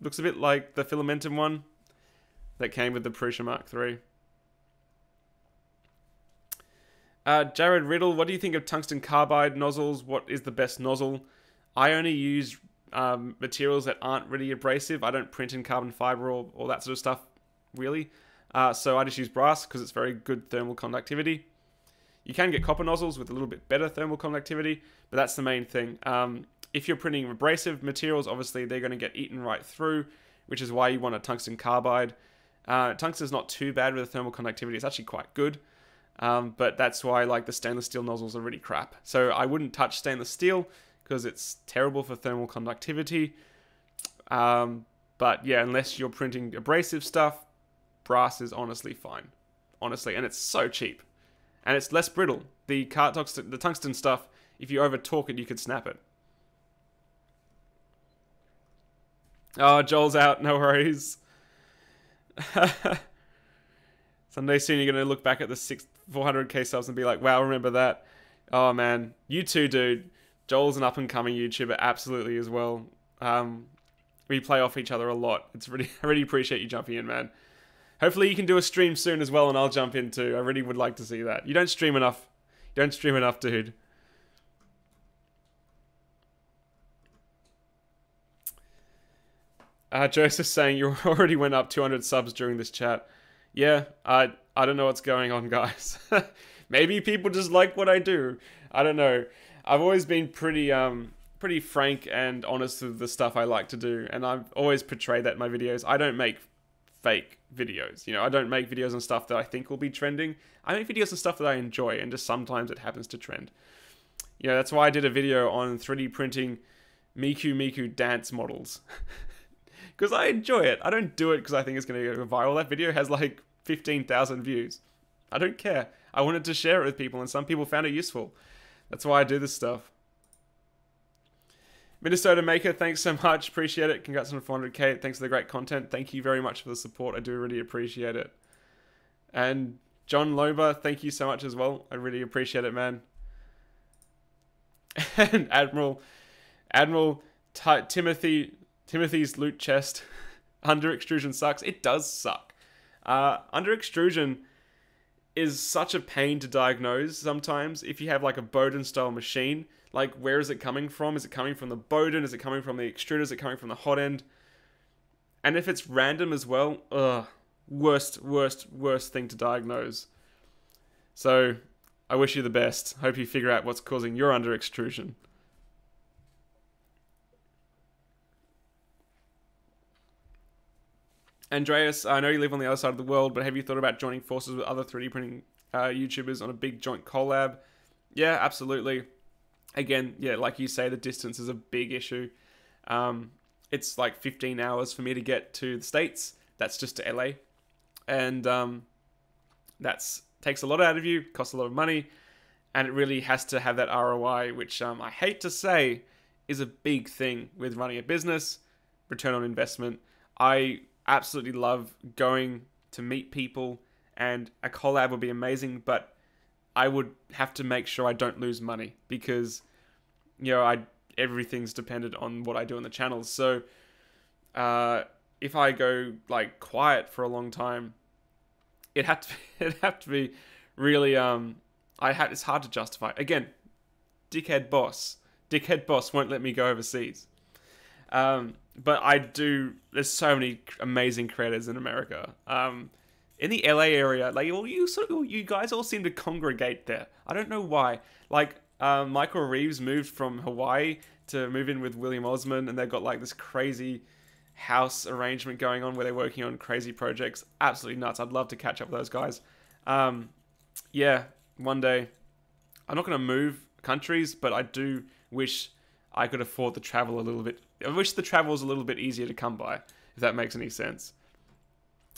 the Filamentum one that came with the Prusa Mark III. Jared Riddle, what do you think of tungsten carbide nozzles? What is the best nozzle? I only use materials that aren't really abrasive. I don't print in carbon fiber or all that sort of stuff, really. So I just use brass because it's very good thermal conductivity. You can get copper nozzles with a little bit better thermal conductivity, but that's the main thing. If you're printing abrasive materials, obviously they're going to get eaten right through, which is why you want a tungsten carbide. Tungsten's not too bad with the thermal conductivity. It's actually quite good. But that's why like the stainless steel nozzles are really crap. So I wouldn't touch stainless steel because it's terrible for thermal conductivity. But yeah, unless you're printing abrasive stuff, brass is honestly fine. Honestly, and it's so cheap. And it's less brittle. The tungsten stuff, if you over torque it, you could snap it. Oh, Joel's out, no worries. Someday soon you're going to look back at the 400k subs and be like, wow, remember that? Oh man, you too, dude. Joel's an up-and-coming YouTuber, absolutely, as well. We play off each other a lot. I really appreciate you jumping in, man. Hopefully you can do a stream soon as well, and I'll jump in too. I really would like to see that. You don't stream enough. You don't stream enough, dude. Joseph's saying you already went up 200 subs during this chat. Yeah, I don't know what's going on, guys. Maybe people just like what I do. I don't know. I've always been pretty frank and honest with the stuff I like to do, and I've always portrayed that in my videos. I don't make fake videos. You know, I don't make videos on stuff that I think will be trending. I make videos on stuff that I enjoy, and just sometimes it happens to trend. You know, that's why I did a video on 3D printing Miku dance models. Because I enjoy it. I don't do it because I think it's going to go viral. That video has like 15,000 views. I don't care. I wanted to share it with people, and some people found it useful. That's why I do this stuff. Minnesota Maker, thanks so much. Appreciate it. Congrats on 400k. Thanks for the great content. Thank you very much for the support. I do really appreciate it. And John Loba, thank you so much as well. I really appreciate it, man. And Timothy's loot chest. Under extrusion sucks. It does suck. Under extrusion is such a pain to diagnose sometimes. If you have like a Bowden style machine, like where is it coming from? Is it coming from the Bowden? Is it coming from the extruder? Is it coming from the hot end? And if it's random as well, worst thing to diagnose. So I wish you the best. Hope you figure out what's causing your under extrusion. Andreas, I know you live on the other side of the world, but have you thought about joining forces with other 3D printing YouTubers on a big joint collab? Yeah, absolutely. Again, yeah, like you say, the distance is a big issue. It's like 15 hours for me to get to the States. That's just to LA. And that's takes a lot out of you, costs a lot of money, and it really has to have that ROI, which I hate to say is a big thing with running a business, return on investment. I absolutely love going to meet people, and a collab would be amazing, but I would have to make sure I don't lose money because, you know, everything's dependent on what I do on the channels. So if I go like quiet for a long time, it'd have to be really it's hard to justify. Again, dickhead boss won't let me go overseas. But there's so many amazing creators in America. In the LA area, like, well, you guys all seem to congregate there. I don't know why. Like, Michael Reeves moved from Hawaii to move in with William Osman, and they've got like this crazy house arrangement going on where they're working on crazy projects. Absolutely nuts. I'd love to catch up with those guys. Yeah, one day. I'm not going to move countries, but I do wish I could afford to travel a little bit. I wish the travel was a little bit easier to come by, if that makes any sense.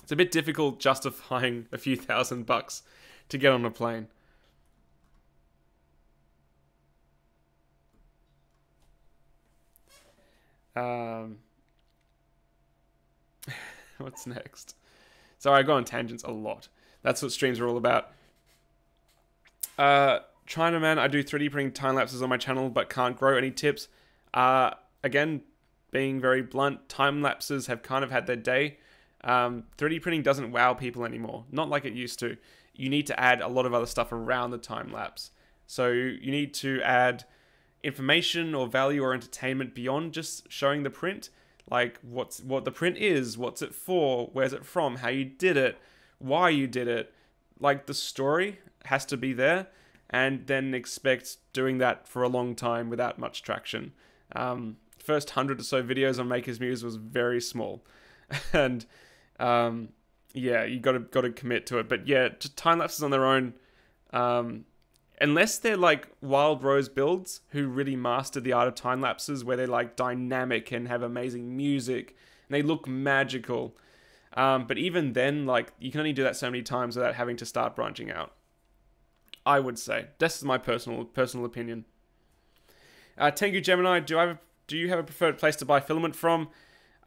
It's a bit difficult justifying a few $1,000 to get on a plane. What's next? Sorry, I go on tangents a lot. That's what streams are all about. Chinaman, I do 3D printing time lapses on my channel, but can't grow. Any tips? Again, being very blunt, time lapses have kind of had their day. 3D printing doesn't wow people anymore. Not like it used to. You need to add a lot of other stuff around the time lapse. So you need to add information or value or entertainment beyond just showing the print. Like what the print is, what's it for, where's it from, how you did it, why you did it. Like the story has to be there, and then expect doing that for a long time without much traction. First 100 or so videos on Maker's Muse was very small, and yeah, you got to commit to it. But yeah, just time lapses on their own. Unless they're like Wild Rose builds who really mastered the art of time lapses, where they're like dynamic and have amazing music and they look magical. But even then, like, you can only do that so many times without having to start branching out, I would say. This is my personal opinion. Tengu Gemini, do you have a preferred place to buy filament from?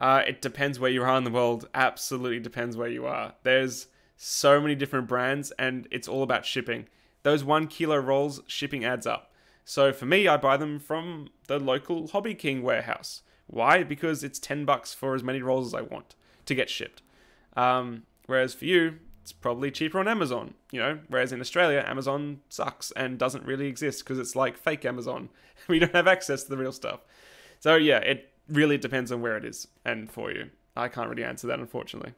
It depends where you are in the world. Absolutely depends where you are. There's so many different brands, and it's all about shipping. Those 1 kilo rolls, shipping adds up. So for me, I buy them from the local Hobby King warehouse. Why? Because it's $10 for as many rolls as I want to get shipped. Whereas for you, it's probably cheaper on Amazon, you know? Whereas in Australia, Amazon sucks and doesn't really exist because it's like fake Amazon. We don't have access to the real stuff. So yeah, it really depends on where it is and for you. I can't really answer that, unfortunately.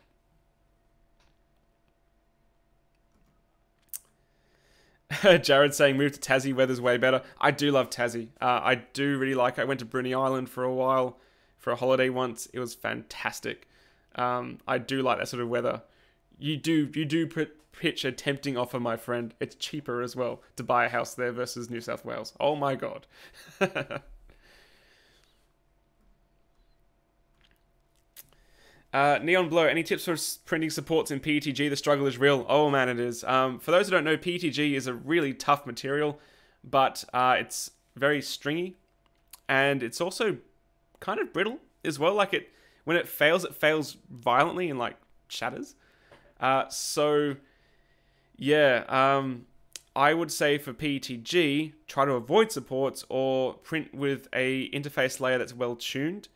Jared saying move to Tassie, weather's way better. I do love Tassie. I do really like it. I went to Bruny Island for a while, for a holiday once. It was fantastic. I do like that sort of weather. You do pitch a tempting offer, my friend. It's cheaper as well to buy a house there versus New South Wales. Oh my god. Neon Blow, any tips for printing supports in PETG? The struggle is real. Oh man, it is. For those who don't know, PETG is a really tough material, but it's very stringy, and it's also kind of brittle as well. Like when it fails violently and like shatters. So yeah, I would say for PETG, try to avoid supports or print with a interface layer that's well tuned.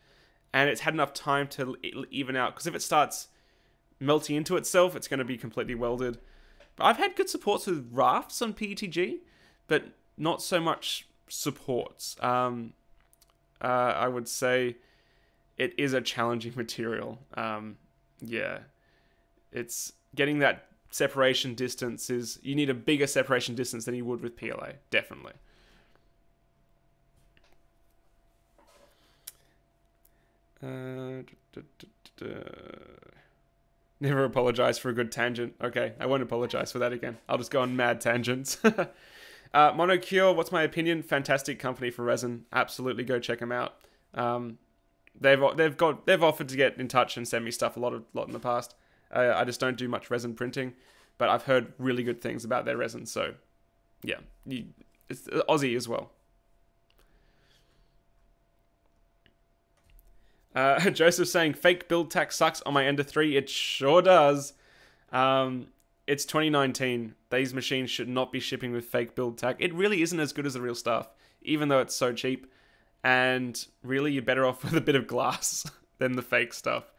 And it's had enough time to even out. Because if it starts melting into itself, it's going to be completely welded. But I've had good supports with rafts on PETG, but not so much supports. I would say it is a challenging material. Yeah. It's getting that separation distance you need a bigger separation distance than you would with PLA. Definitely. Never apologize for a good tangent. Okay, I won't apologize for that again. I'll just go on mad tangents. Monocure, what's my opinion? Fantastic company for resin. Absolutely go check them out. They've offered to get in touch and send me stuff a lot in the past. I just don't do much resin printing, but I've heard really good things about their resin. So yeah, it's Aussie as well. Joseph saying fake build tax sucks on my Ender 3. It sure does. It's 2019. These machines should not be shipping with fake build tax. It really isn't as good as the real stuff, even though it's so cheap. And really, you're better off with a bit of glass than the fake stuff.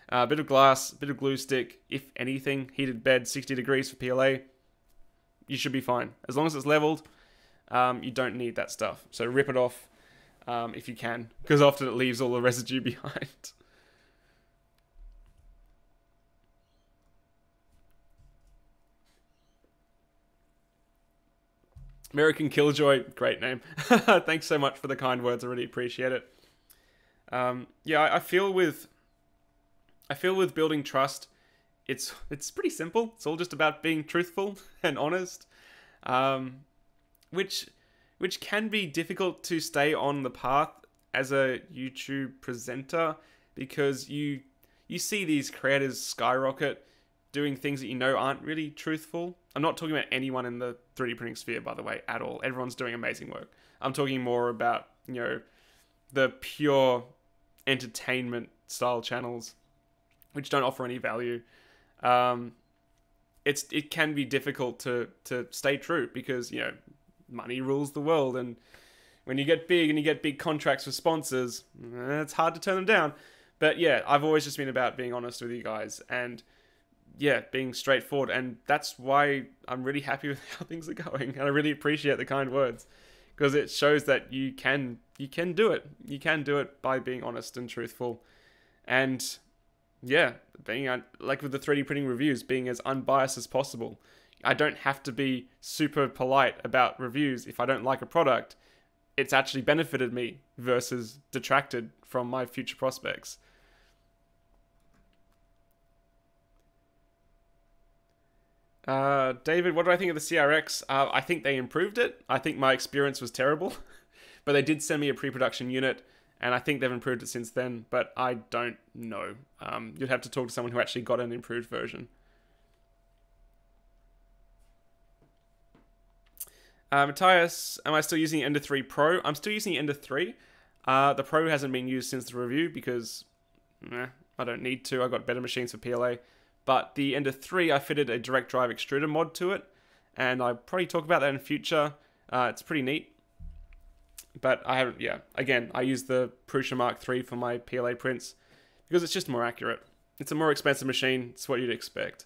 A bit of glass, a bit of glue stick. If anything, heated bed, 60 degrees for PLA. You should be fine. As long as it's leveled, you don't need that stuff. So rip it off. if you can, because often it leaves all the residue behind. American Killjoy, great name. Thanks so much for the kind words. I really appreciate it. Yeah, I feel with building trust, it's pretty simple. It's all just about being truthful and honest, which can be difficult to stay on the path as a YouTube presenter, because you see these creators skyrocket doing things that you know aren't really truthful. I'm not talking about anyone in the 3D printing sphere, by the way, at all. Everyone's doing amazing work. I'm talking more about, the pure entertainment style channels which don't offer any value. It can be difficult to stay true, because money rules the world, and when you get big and you get big contracts with sponsors, it's hard to turn them down. But yeah, I've always just been about being honest with you guys, and being straightforward, and that's why I'm really happy with how things are going, and I really appreciate the kind words, because it shows that you can do it. You can do it by being honest and truthful, and being like with the 3D printing reviews, being as unbiased as possible. I don't have to be super polite about reviews. If I don't like a product, it's actually benefited me versus detracted from my future prospects. David, what do I think of the CRX? I think they improved it. I think my experience was terrible, but they did send me a pre-production unit, and I think they've improved it since then, but I don't know. You'd have to talk to someone who actually got an improved version. Matthias, am I still using Ender 3 Pro? I'm still using Ender 3. The Pro hasn't been used since the review because I don't need to. I've got better machines for PLA. But the Ender 3, I fitted a direct drive extruder mod to it, and I'll probably talk about that in the future. It's pretty neat. But I haven't, again, I use the Prusa Mark III for my PLA prints because it's just more accurate. It's a more expensive machine. It's what you'd expect.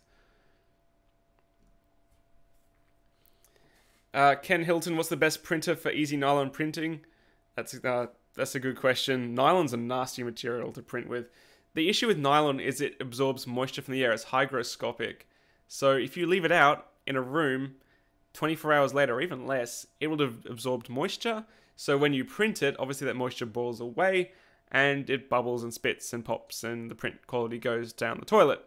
Ken Hilton, what's the best printer for easy nylon printing? That's a good question. Nylon's a nasty material to print with. The issue with nylon is it absorbs moisture from the air. It's hygroscopic. So if you leave it out in a room 24 hours later or even less, it will have absorbed moisture. So when you print it, obviously that moisture boils away and it bubbles and spits and pops and the print quality goes down the toilet.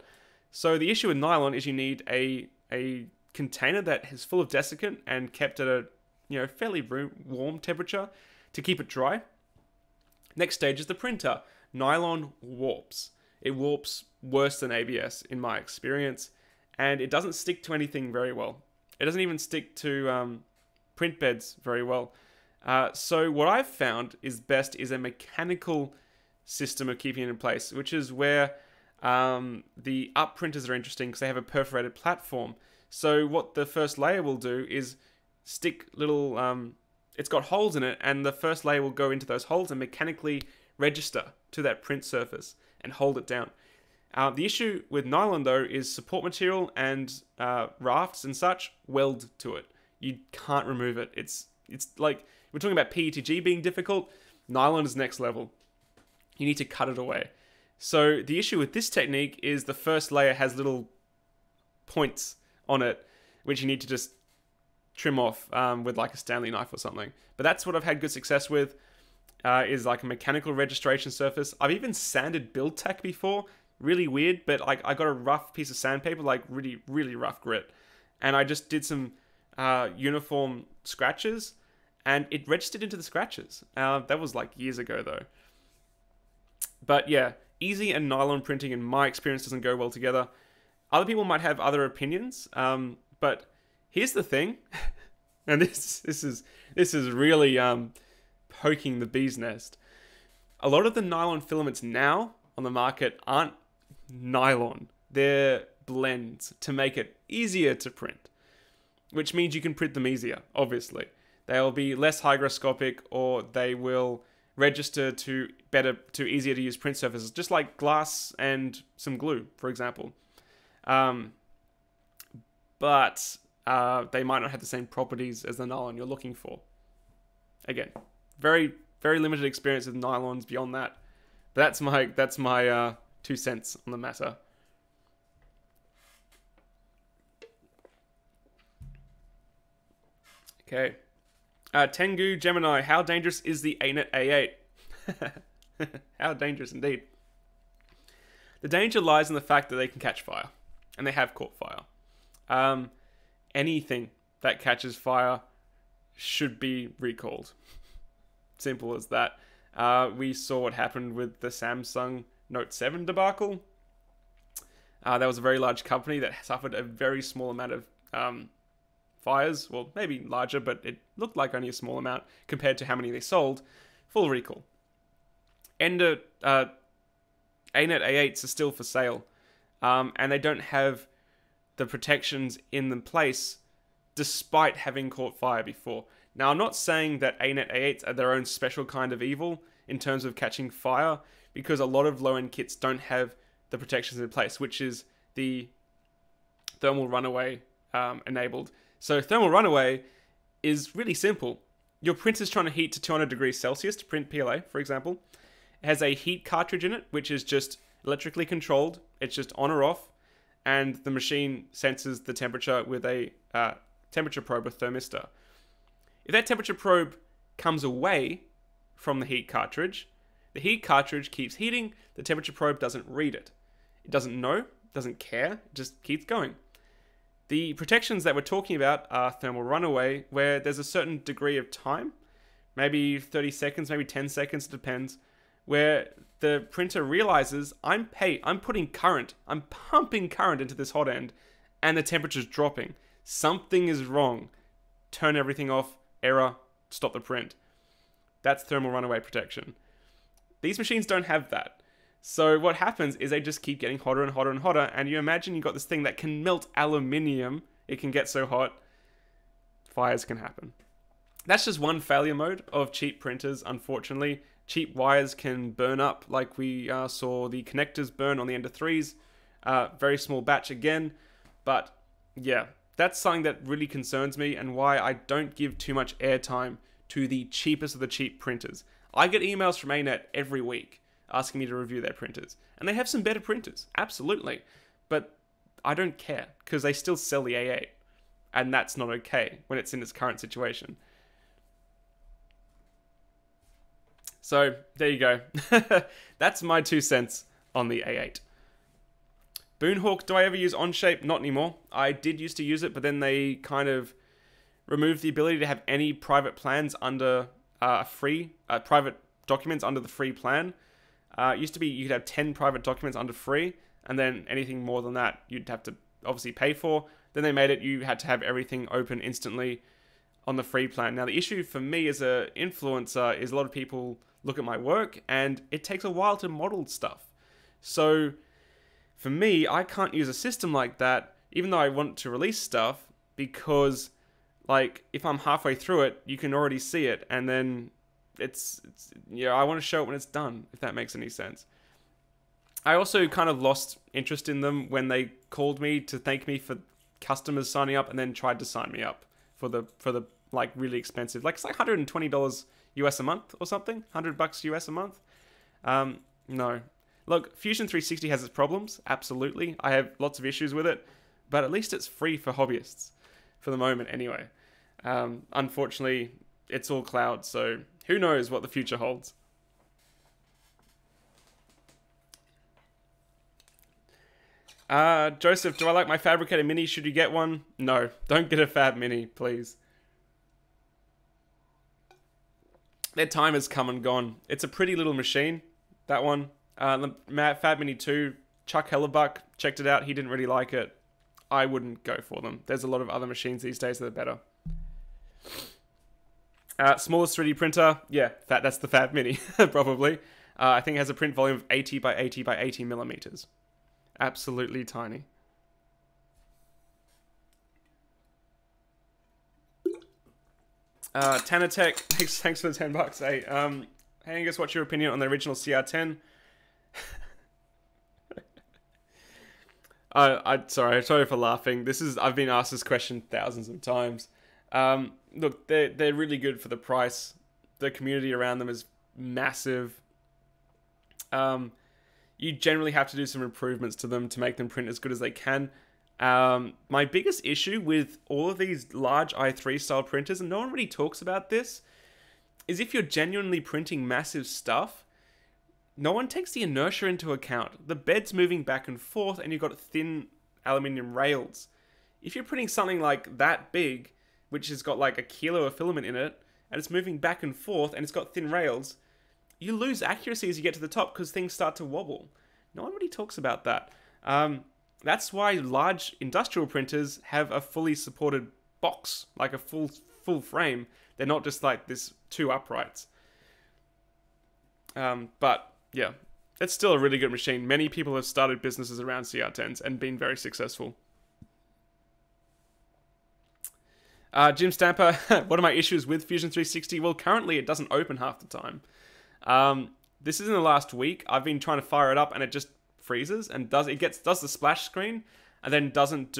So the issue with nylon is you need a container that is full of desiccant and kept at a fairly warm temperature to keep it dry. Next stage is the printer. Nylon warps. It warps worse than ABS in my experience, and it doesn't stick to anything very well. It doesn't even stick to print beds very well. So what I've found is best is a mechanical system of keeping it in place, which is where the up printers are interesting because they have a perforated platform. So what the first layer will do is stick little, it's got holes in it, and the first layer will go into those holes and mechanically register to that print surface and hold it down. The issue with nylon though is support material and rafts and such weld to it. You can't remove it. It's like, we're talking about PETG being difficult. Nylon is next level. You need to cut it away. So the issue with this technique is the first layer has little points on it, which you need to just trim off with like a Stanley knife or something. But that's what I've had good success with, is like a mechanical registration surface. I've even sanded build tack before. Really weird, but like I got a rough piece of sandpaper, like really, really rough grit. And I just did some uniform scratches, and it registered into the scratches. That was like years ago though. But yeah, easy and nylon printing in my experience doesn't go well together. Other people might have other opinions, but here's the thing, and this is really poking the bee's nest. A lot of the nylon filaments now on the market aren't nylon. They're blends to make it easier to print, which means you can print them easier, obviously. They'll be less hygroscopic, or they will register to easier to use print surfaces, just like glass and some glue, for example. But they might not have the same properties as the nylon you're looking for. Again, very, very limited experience with nylons beyond that. But that's my 2 cents on the matter. Okay. Tengu Gemini, how dangerous is the ANET A8? How dangerous indeed. The danger lies in the fact that they can catch fire. And they have caught fire. Anything that catches fire should be recalled. Simple as that. We saw what happened with the Samsung Note 7 debacle. That was a very large company that suffered a very small amount of fires. Well, maybe larger, but it looked like only a small amount compared to how many they sold. Full recall. ANET A8s are still for sale. And they don't have the protections in the place despite having caught fire before. Now, I'm not saying that ANET A8s are their own special kind of evil in terms of catching fire, because a lot of low-end kits don't have the protections in place, which is the thermal runaway enabled. So thermal runaway is really simple. Your printer's trying to heat to 200 degrees Celsius to print PLA, for example. It has a heat cartridge in it, which is just electrically controlled. It's just on or off, and the machine senses the temperature with a temperature probe or thermistor. If that temperature probe comes away from the heat cartridge keeps heating, the temperature probe doesn't read it. It doesn't know, doesn't care, it just keeps going. The protections that we're talking about are thermal runaway, where there's a certain degree of time, maybe 30 seconds, maybe 10 seconds, depends, where the printer realizes I'm pumping current into this hot end, and the temperature's dropping. Something is wrong. Turn everything off, error, stop the print. That's thermal runaway protection. These machines don't have that. So what happens is they just keep getting hotter and hotter and hotter, and you imagine you've got this thing that can melt aluminium. It can get so hot, fires can happen. That's just one failure mode of cheap printers, unfortunately. Cheap wires can burn up, like we saw the connectors burn on the Ender 3s. Very small batch again, but yeah, that's something that really concerns me, and why I don't give too much airtime to the cheapest of the cheap printers. I get emails from ANET every week asking me to review their printers, and they have some better printers, absolutely, but I don't care, because they still sell the A8, and that's not okay when it's in its current situation. So, there you go. That's my 2 cents on the A8. Boonhawk, do I ever use Onshape? Not anymore. I did used to use it, but then they kind of removed the ability to have any private plans under private documents under the free plan. It used to be you could have 10 private documents under free, and then anything more than that you'd have to obviously pay for. Then they made it you had to have everything open instantly on the free plan. Now, the issue for me as an influencer is a lot of people look at my work, and it takes a while to model stuff. So for me, I can't use a system like that, even though I want to release stuff, because like if I'm halfway through it, you can already see it, and then it's I want to show it when it's done, if that makes any sense. I also kind of lost interest in them when they called me to thank me for customers signing up, and then tried to sign me up for the like really expensive, like it's like $120 US a month or something, $100 US a month. No. Look, Fusion 360 has its problems, absolutely. I have lots of issues with it, but at least it's free for hobbyists, for the moment anyway. Unfortunately, it's all cloud, so who knows what the future holds. Joseph, do I like my Fabricator Mini? Should you get one? No, don't get a Fab Mini, please. Their time has come and gone. It's a pretty little machine, that one. The Fab Mini 2, Chuck Hellebuck checked it out. He didn't really like it. I wouldn't go for them. There's a lot of other machines these days that are better. Smallest 3D printer, yeah, that's the Fab Mini, probably. I think it has a print volume of 80 by 80 by 80 millimeters. Absolutely tiny. Tanatech, thanks for the $10. Hey, hey Angus, what's your opinion on the original CR10? Sorry for laughing. I've been asked this question thousands of times. Look, they're really good for the price. The community around them is massive. You generally have to do some improvements to them to make them print as good as they can. My biggest issue with all of these large i3 style printers, and no one really talks about this, is if you're genuinely printing massive stuff, no one takes the inertia into account. The bed's moving back and forth and you've got thin aluminium rails. If you're printing something like that big, which has got like a kilo of filament in it, and it's moving back and forth and it's got thin rails, you lose accuracy as you get to the top because things start to wobble. No one really talks about that. That's why large industrial printers have a fully supported box, like a full frame. They're not just like this two uprights. But yeah, it's still a really good machine. Many people have started businesses around CR10s and been very successful. Jim Stamper, what are my issues with Fusion 360? Well, currently it doesn't open half the time. This is in the last week. I've been trying to fire it up and it just freezes and does the splash screen and then doesn't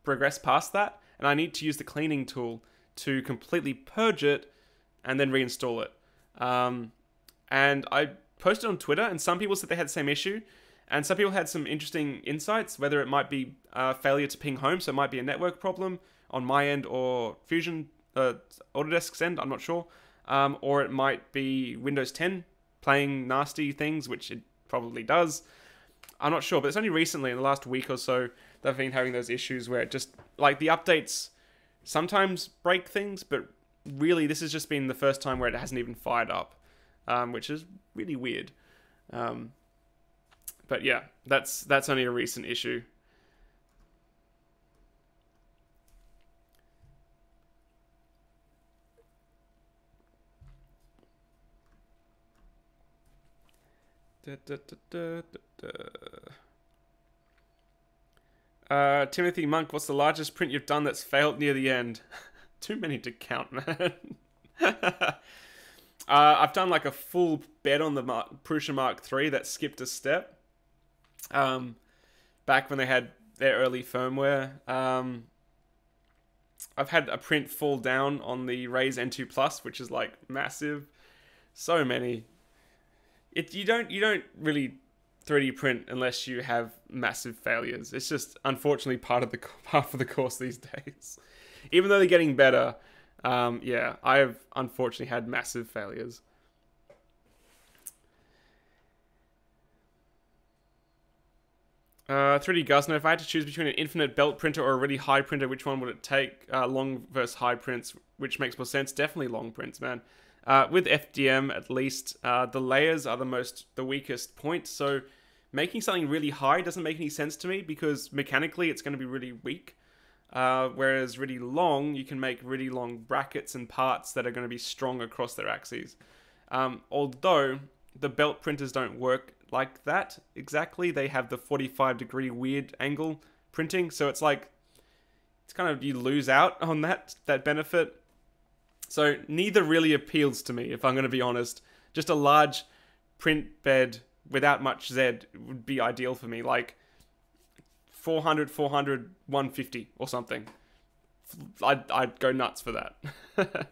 progress past that. And I need to use the cleaning tool to completely purge it and then reinstall it. And I posted on Twitter and some people said they had the same issue. And some people had some interesting insights, whether it might be failure to ping home, so it might be a network problem on my end or Fusion Autodesk's end, I'm not sure. Or it might be Windows 10 playing nasty things, which it probably does. I'm not sure, but it's only recently, in the last week or so, that I've been having those issues where it just, like, the updates sometimes break things, but really this has just been the first time where it hasn't even fired up, which is really weird. But yeah, that's only a recent issue. Timothy Monk, what's the largest print you've done that's failed near the end? Too many to count, man. I've done like a full bed on the Prusa Mark III that skipped a step. Back when they had their early firmware. I've had a print fall down on the Raise N2 Plus, which is like massive. So many. You don't really 3D print unless you have massive failures. It's just unfortunately part of the course these days. Even though they're getting better, yeah, I've unfortunately had massive failures. 3D Guzno, if I had to choose between an infinite belt printer or a really high printer, which one would it take? Long versus high prints, which makes more sense? Definitely long prints, man. With FDM, at least, the layers are the weakest point, so making something really high doesn't make any sense to me because mechanically it's going to be really weak. Whereas really long, you can make really long brackets and parts that are going to be strong across their axes. Although the belt printers don't work like that exactly. They have the 45-degree weird angle printing, so it's like kind of, you lose out on that benefit. So neither really appeals to me, if I'm going to be honest. Just a large print bed without much Z would be ideal for me, like 400, 150 or something. I'd go nuts for that.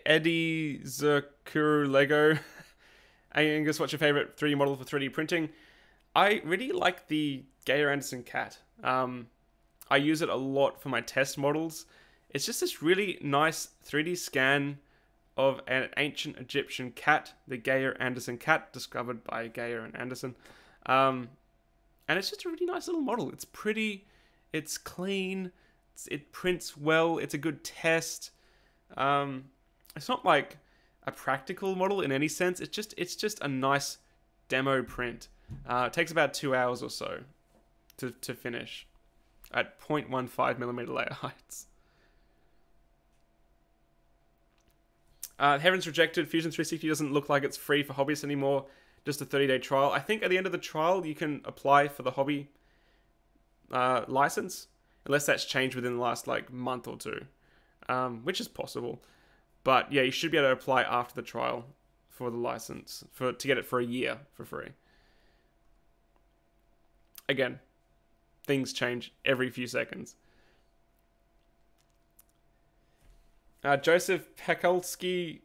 Eddie Zakuru Lego. Angus, what's your favorite 3D model for 3D printing? I really like the Geyer Anderson cat. I use it a lot for my test models. It's just this really nice 3D scan of an ancient Egyptian cat, the Geyer Anderson cat, discovered by Geyer and Anderson. And it's just a really nice little model. It's pretty, it's clean, it prints well, it's a good test. It's not like a practical model in any sense. It's just a nice demo print. It takes about 2 hours or so to finish at 0.15mm layer heights. Heavens Rejected, Fusion 360 doesn't look like it's free for hobbyists anymore. Just a 30-day trial. I think at the end of the trial you can apply for the hobby license, unless that's changed within the last like month or two, which is possible. But yeah, you should be able to apply after the trial for the license to get it for a year for free. Again, things change every few seconds. Joseph Pekulski,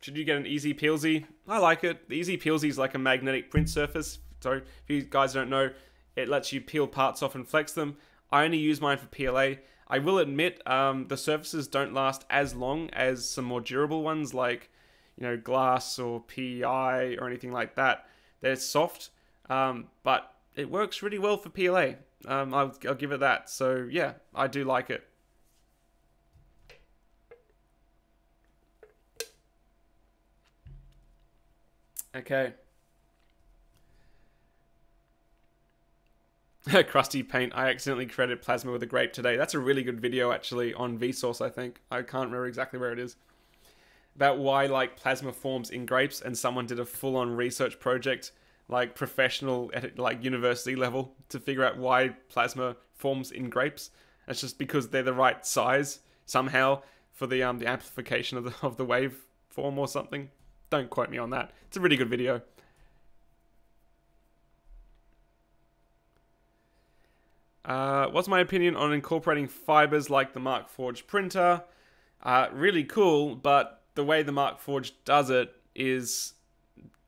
should you get an Easy Peelsy? I like it. The Easy Peelsy is like a magnetic print surface. So if you guys don't know, it lets you peel parts off and flex them. I only use mine for PLA. I will admit, the surfaces don't last as long as some more durable ones like, you know, glass or PEI or anything like that. They're soft, but it works really well for PLA. I'll give it that. So yeah, I do like it. Okay. Crusty Paint, I accidentally created plasma with a grape today. That's a really good video actually on Vsauce, I think. I can't remember exactly where it is. About why like plasma forms in grapes, and someone did a full-on research project, like professional at like university level, to figure out why plasma forms in grapes. It's just because they're the right size somehow for the amplification of the wave form or something. Don't quote me on that. It's a really good video. What's my opinion on incorporating fibers like the Markforged printer? Really cool, but the way the Markforged does it is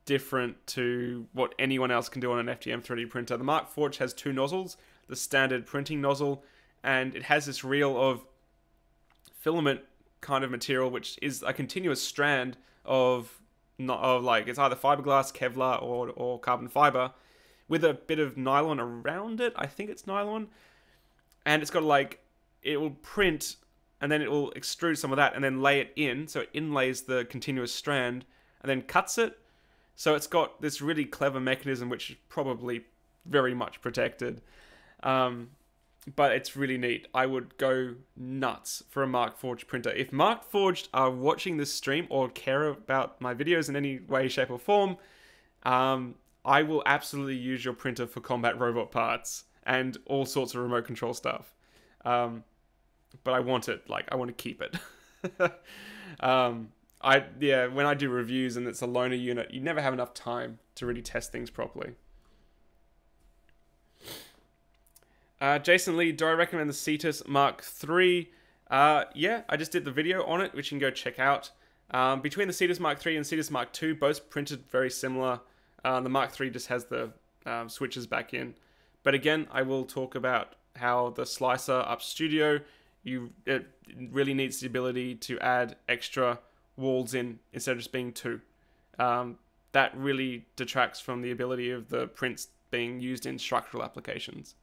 different to what anyone else can do on an FDM 3D printer. The Markforged has two nozzles, the standard printing nozzle, and it has this reel of filament kind of material, which is a continuous strand of like, it's either fiberglass, Kevlar, or carbon fiber, with a bit of nylon around it. I think it's nylon. And it's got like, it will print, and then it will extrude some of that, and then lay it in, so it inlays the continuous strand, and then cuts it. So it's got this really clever mechanism, which is probably very much protected. But it's really neat. I would go nuts for a Markforged printer. If Markforged are watching this stream or care about my videos in any way, shape, or form, I will absolutely use your printer for combat robot parts and all sorts of remote control stuff. But I want it. Like, I want to keep it. When I do reviews and it's a loaner unit, you never have enough time to really test things properly. Jason Lee, do I recommend the Cetus Mark III? Yeah, I just did the video on it, which you can go check out. Between the Cetus Mark III and Cetus Mark II, both printed very similar. The Mark III just has the switches back in. But again, I will talk about how the slicer up studio, it really needs the ability to add extra walls in instead of just being two. That really detracts from the ability of the prints being used in structural applications.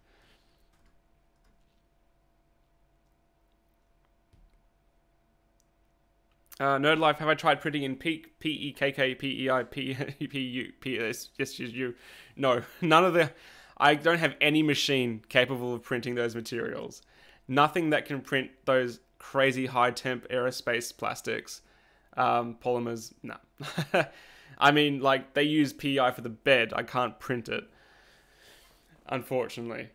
Nerd Life, have I tried printing in PEKK, No, none of the... I don't have any machine capable of printing those materials. Nothing that can print those crazy high temp aerospace plastics, polymers, no. I mean, like, they use PEI for the bed. I can't print it, unfortunately.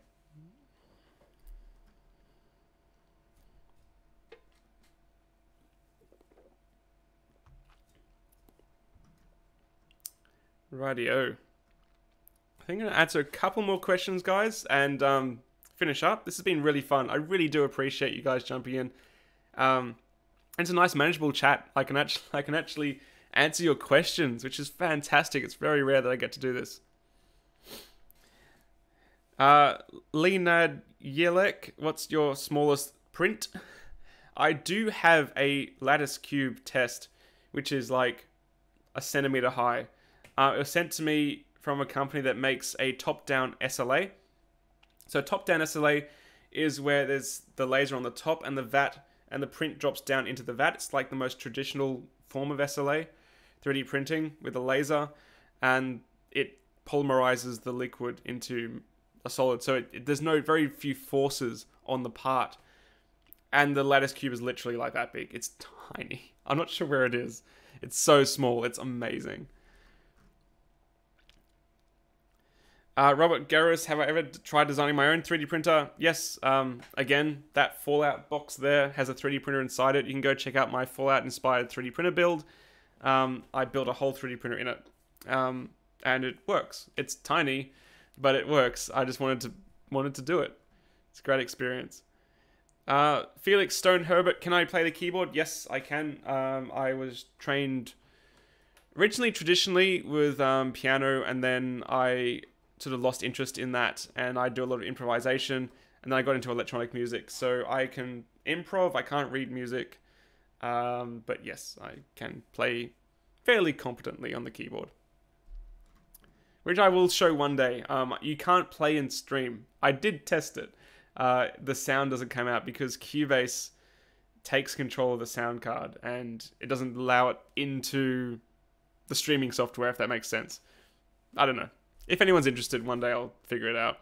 Rightio. I think I'm going to answer a couple more questions, guys, and finish up. This has been really fun. I really do appreciate you guys jumping in. It's a nice, manageable chat. I can actually answer your questions, which is fantastic. It's very rare that I get to do this. Leonard Yelek, what's your smallest print? I do have a lattice cube test, which is like a centimeter high. It was sent to me from a company that makes a top-down SLA. So top-down SLA is where there's the laser on the top and the vat, and the print drops down into the vat. It's like the most traditional form of SLA, 3D printing with a laser, and it polymerizes the liquid into a solid. So there's very few forces on the part. And the lattice cube is literally like that big. It's tiny. I'm not sure where it is. It's so small. It's amazing. Robert Garris, have I ever tried designing my own 3D printer? Yes. Again, that Fallout box there has a 3D printer inside it. You can go check out my Fallout-inspired 3D printer build. I built a whole 3D printer in it. And it works. It's tiny, but it works. I just wanted to do it. It's a great experience. Felix Stone Herbert, can I play the keyboard? Yes, I can. I was trained originally traditionally with piano, and then I sort of lost interest in that, and I do a lot of improvisation, and then I got into electronic music. So I can improv, I can't read music, but yes, I can play fairly competently on the keyboard. Which I will show one day. You can't play and stream. I did test it. The sound doesn't come out because Cubase takes control of the sound card, and it doesn't allow it into the streaming software, if that makes sense. I don't know. If anyone's interested, one day I'll figure it out.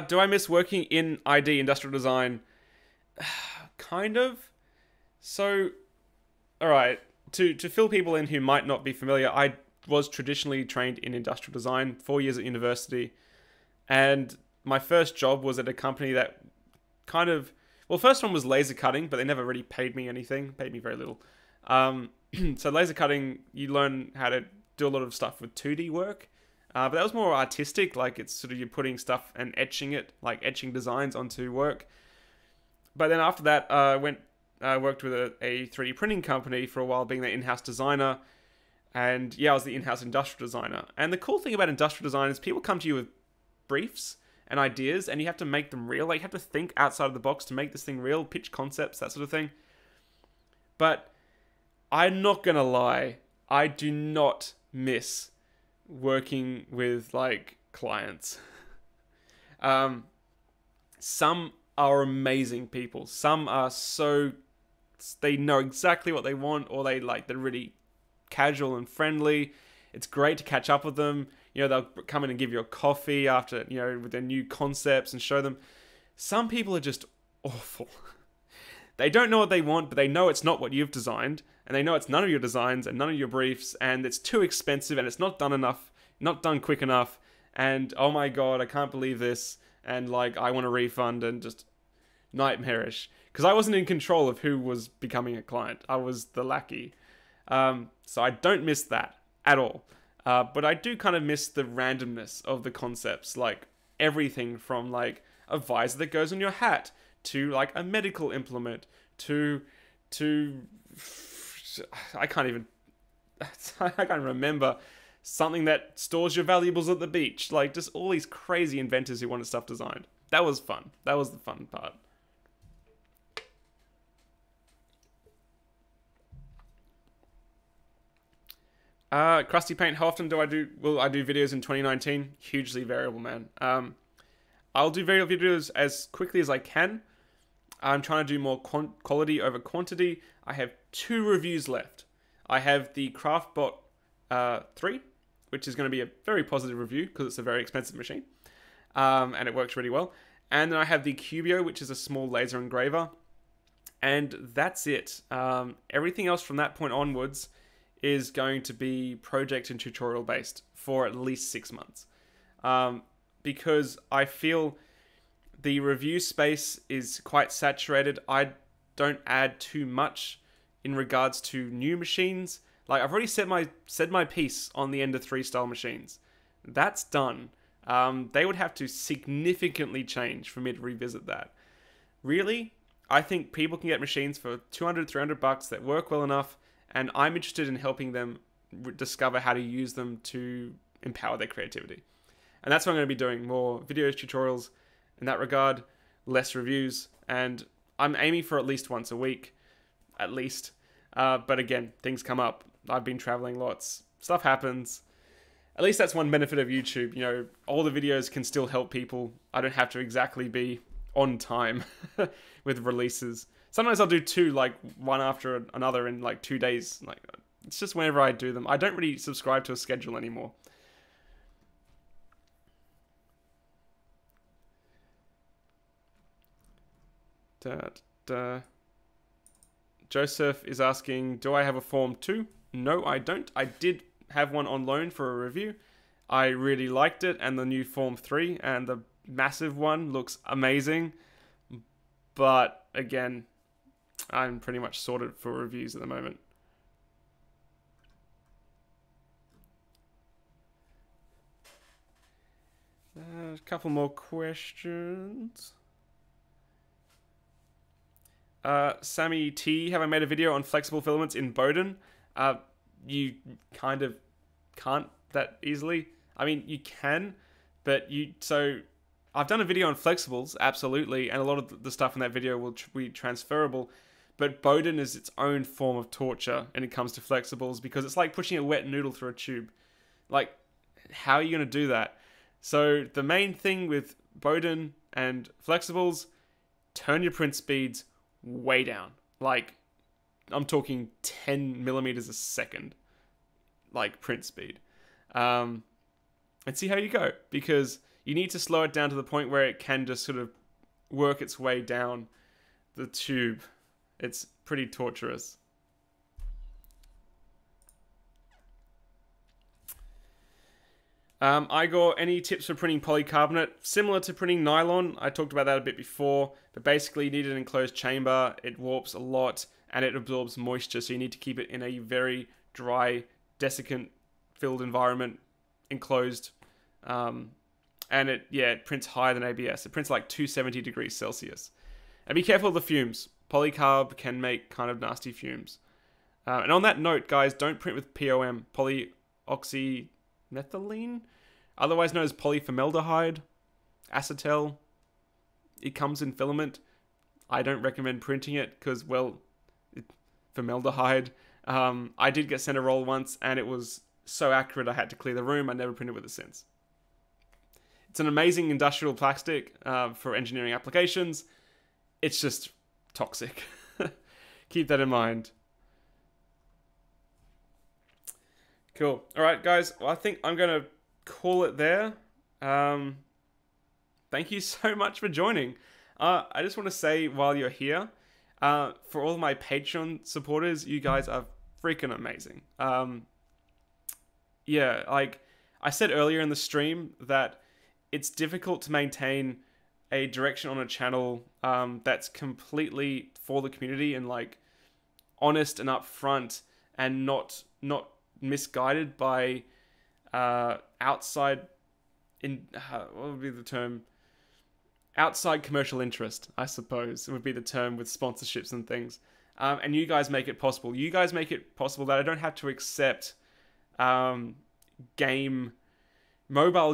Do I miss working in ID, industrial design? Kind of. So, alright. To fill people in who might not be familiar, I was traditionally trained in industrial design, 4 years at university. And my first job was at a company that kind of... Well, first one was laser cutting, but they never really paid me anything. Paid me very little. So laser cutting, you learn how to do a lot of stuff with 2D work. But that was more artistic, like it's sort of you're putting stuff and etching it, like etching designs onto work. But then after that, I worked with a 3D printing company for a while, being the in-house designer. And yeah, I was the in-house industrial designer. And the cool thing about industrial design is people come to you with briefs and ideas, and you have to make them real. Like, you have to think outside of the box to make this thing real, pitch concepts, that sort of thing. But I'm not gonna lie, I do not miss working with, like, clients. Some are amazing people. Some are so... They know exactly what they want, or they're really casual and friendly. It's great to catch up with them. You know, they'll come in and give you a coffee after, you know, with their new concepts and show them. Some people are just awful. They don't know what they want, but they know it's not what you've designed, and they know it's none of your designs and none of your briefs, and it's too expensive, and it's not done enough, not done quick enough, and oh my god, I can't believe this, and like, I want a refund, and just nightmarish. Because I wasn't in control of who was becoming a client. I was the lackey. So I don't miss that at all. But I do kind of miss the randomness of the concepts, like everything from like a visor that goes on your hat to like a medical implement to I can't remember, something that stores your valuables at the beach. Like, just all these crazy inventors who wanted stuff designed. That was fun. That was the fun part. Crusty Paint, how often will I do videos in 2019? Hugely variable, man. I'll do videos as quickly as I can. I'm trying to do more quality over quantity. I have 2 reviews left. I have the Craftbot 3, which is going to be a very positive review because it's a very expensive machine. And it works really well. And then I have the Cubio, which is a small laser engraver. And that's it. Everything else from that point onwards is going to be project and tutorial based for at least 6 months. Because I feel the review space is quite saturated. I don't add too much in regards to new machines. Like, I've already said my piece on the Ender 3 style machines. That's done. They would have to significantly change for me to revisit that. Really, I think people can get machines for $200, $300 that work well enough, and I'm interested in helping them discover how to use them to empower their creativity. And that's what I'm going to be doing. More videos, tutorials in that regard, less reviews, and I'm aiming for at least once a week. At least. But again, things come up. I've been traveling lots. Stuff happens. At least that's one benefit of YouTube. You know, all the videos can still help people. I don't have to exactly be on time with releases. Sometimes I'll do 2, like, one after another in, like, 2 days. Like, it's just whenever I do them. I don't really subscribe to a schedule anymore. Joseph is asking, do I have a Form 2? No, I don't. I did have one on loan for a review. I really liked it, and the new Form 3 and the massive one looks amazing. But, again, I'm pretty much sorted for reviews at the moment. A couple more questions. Sammy T, have I made a video on flexible filaments in Bowden? You kind of can't that easily. I mean, you can, but so I've done a video on flexibles, absolutely, and a lot of the stuff in that video will be transferable. But Bowden is its own form of torture when it comes to flexibles because it's like pushing a wet noodle through a tube. Like, how are you going to do that? So the main thing with Bowden and flexibles, turn your print speeds way down. Like, I'm talking 10 millimeters a second, like print speed. And see how you go, because you need to slow it down to the point where it can just sort of work its way down the tube. It's pretty torturous. Igor, any tips for printing polycarbonate? Similar to printing nylon, I talked about that a bit before, but basically you need an enclosed chamber, it warps a lot, and it absorbs moisture, so you need to keep it in a very dry, desiccant-filled environment, enclosed, and it prints higher than ABS. It prints like 270 degrees Celsius. And be careful of the fumes. Polycarb can make kind of nasty fumes. And on that note, guys, don't print with POM, polyoxymethylene, otherwise known as polyformaldehyde, acetal. It comes in filament. I don't recommend printing it because, well, formaldehyde. I did get sent a roll once, and it was so accurate I had to clear the room. I never printed with it since. It's an amazing industrial plastic for engineering applications. It's just toxic. Keep that in mind. Cool. All right, guys. Well, I think I'm going to call it there. Thank you so much for joining. I just want to say while you're here, for all my Patreon supporters, you guys are freaking amazing. Yeah, like I said earlier in the stream that it's difficult to maintain a direction on a channel that's completely for the community and like honest and upfront and not misguided by outside what would be the term? Outside commercial interest, I suppose, would be the term with sponsorships and things. And you guys make it possible. You guys make it possible that I don't have to accept mobile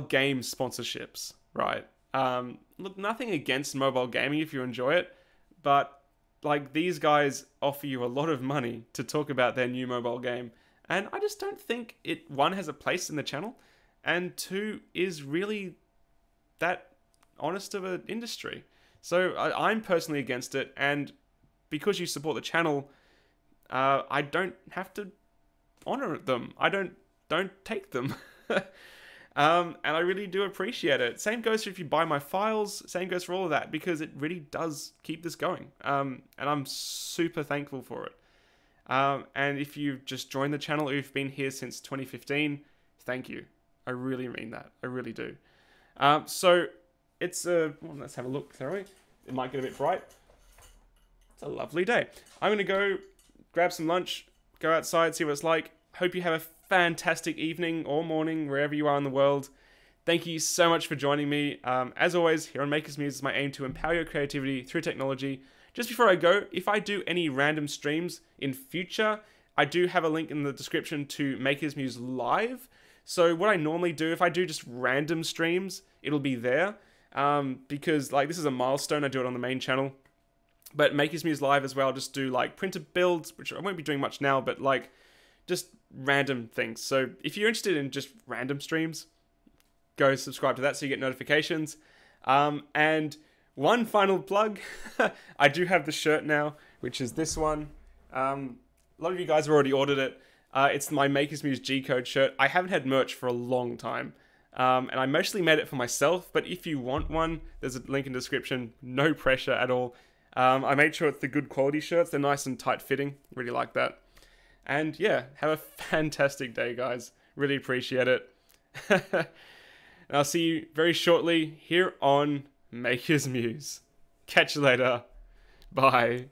game sponsorships, right? Look, nothing against mobile gaming if you enjoy it, but like these guys offer you a lot of money to talk about their new mobile game, and I just don't think it, one, has a place in the channel, and two, is really that honest of an industry. So I'm personally against it, and because you support the channel, I don't have to honor them. I don't take them. And I really do appreciate it. Same goes for if you buy my files. Same goes for all of that, because it really does keep this going. And I'm super thankful for it. And if you've just joined the channel or you've been here since 2015, thank you. I really mean that. I really do. So it's well, let's have a look, shall we? It might get a bit bright. It's a lovely day. I'm going to go grab some lunch, go outside, see what it's like. Hope you have a fantastic evening or morning, wherever you are in the world. Thank you so much for joining me. As always, here on Maker's Muse, it's my aim to empower your creativity through technology. Just before I go, if I do any random streams in future, I do have a link in the description to Maker's Muse Live. So what I normally do, if I do just random streams, it'll be there. Because like this is a milestone, I do it on the main channel. But Maker's Muse Live as well, just do like printer builds, which I won't be doing much now, but like just random things. So if you're interested in just random streams, go subscribe to that so you get notifications. And one final plug, I do have the shirt now, which is this one. A lot of you guys have already ordered it. It's my Maker's Muse G-Code shirt. I haven't had merch for a long time. And I mostly made it for myself, but if you want one, there's a link in the description. No pressure at all. I made sure it's the good quality shirts. They're nice and tight fitting. Really like that. And yeah, have a fantastic day, guys. Really appreciate it. And I'll see you very shortly here on Maker's Muse. Catch you later. Bye.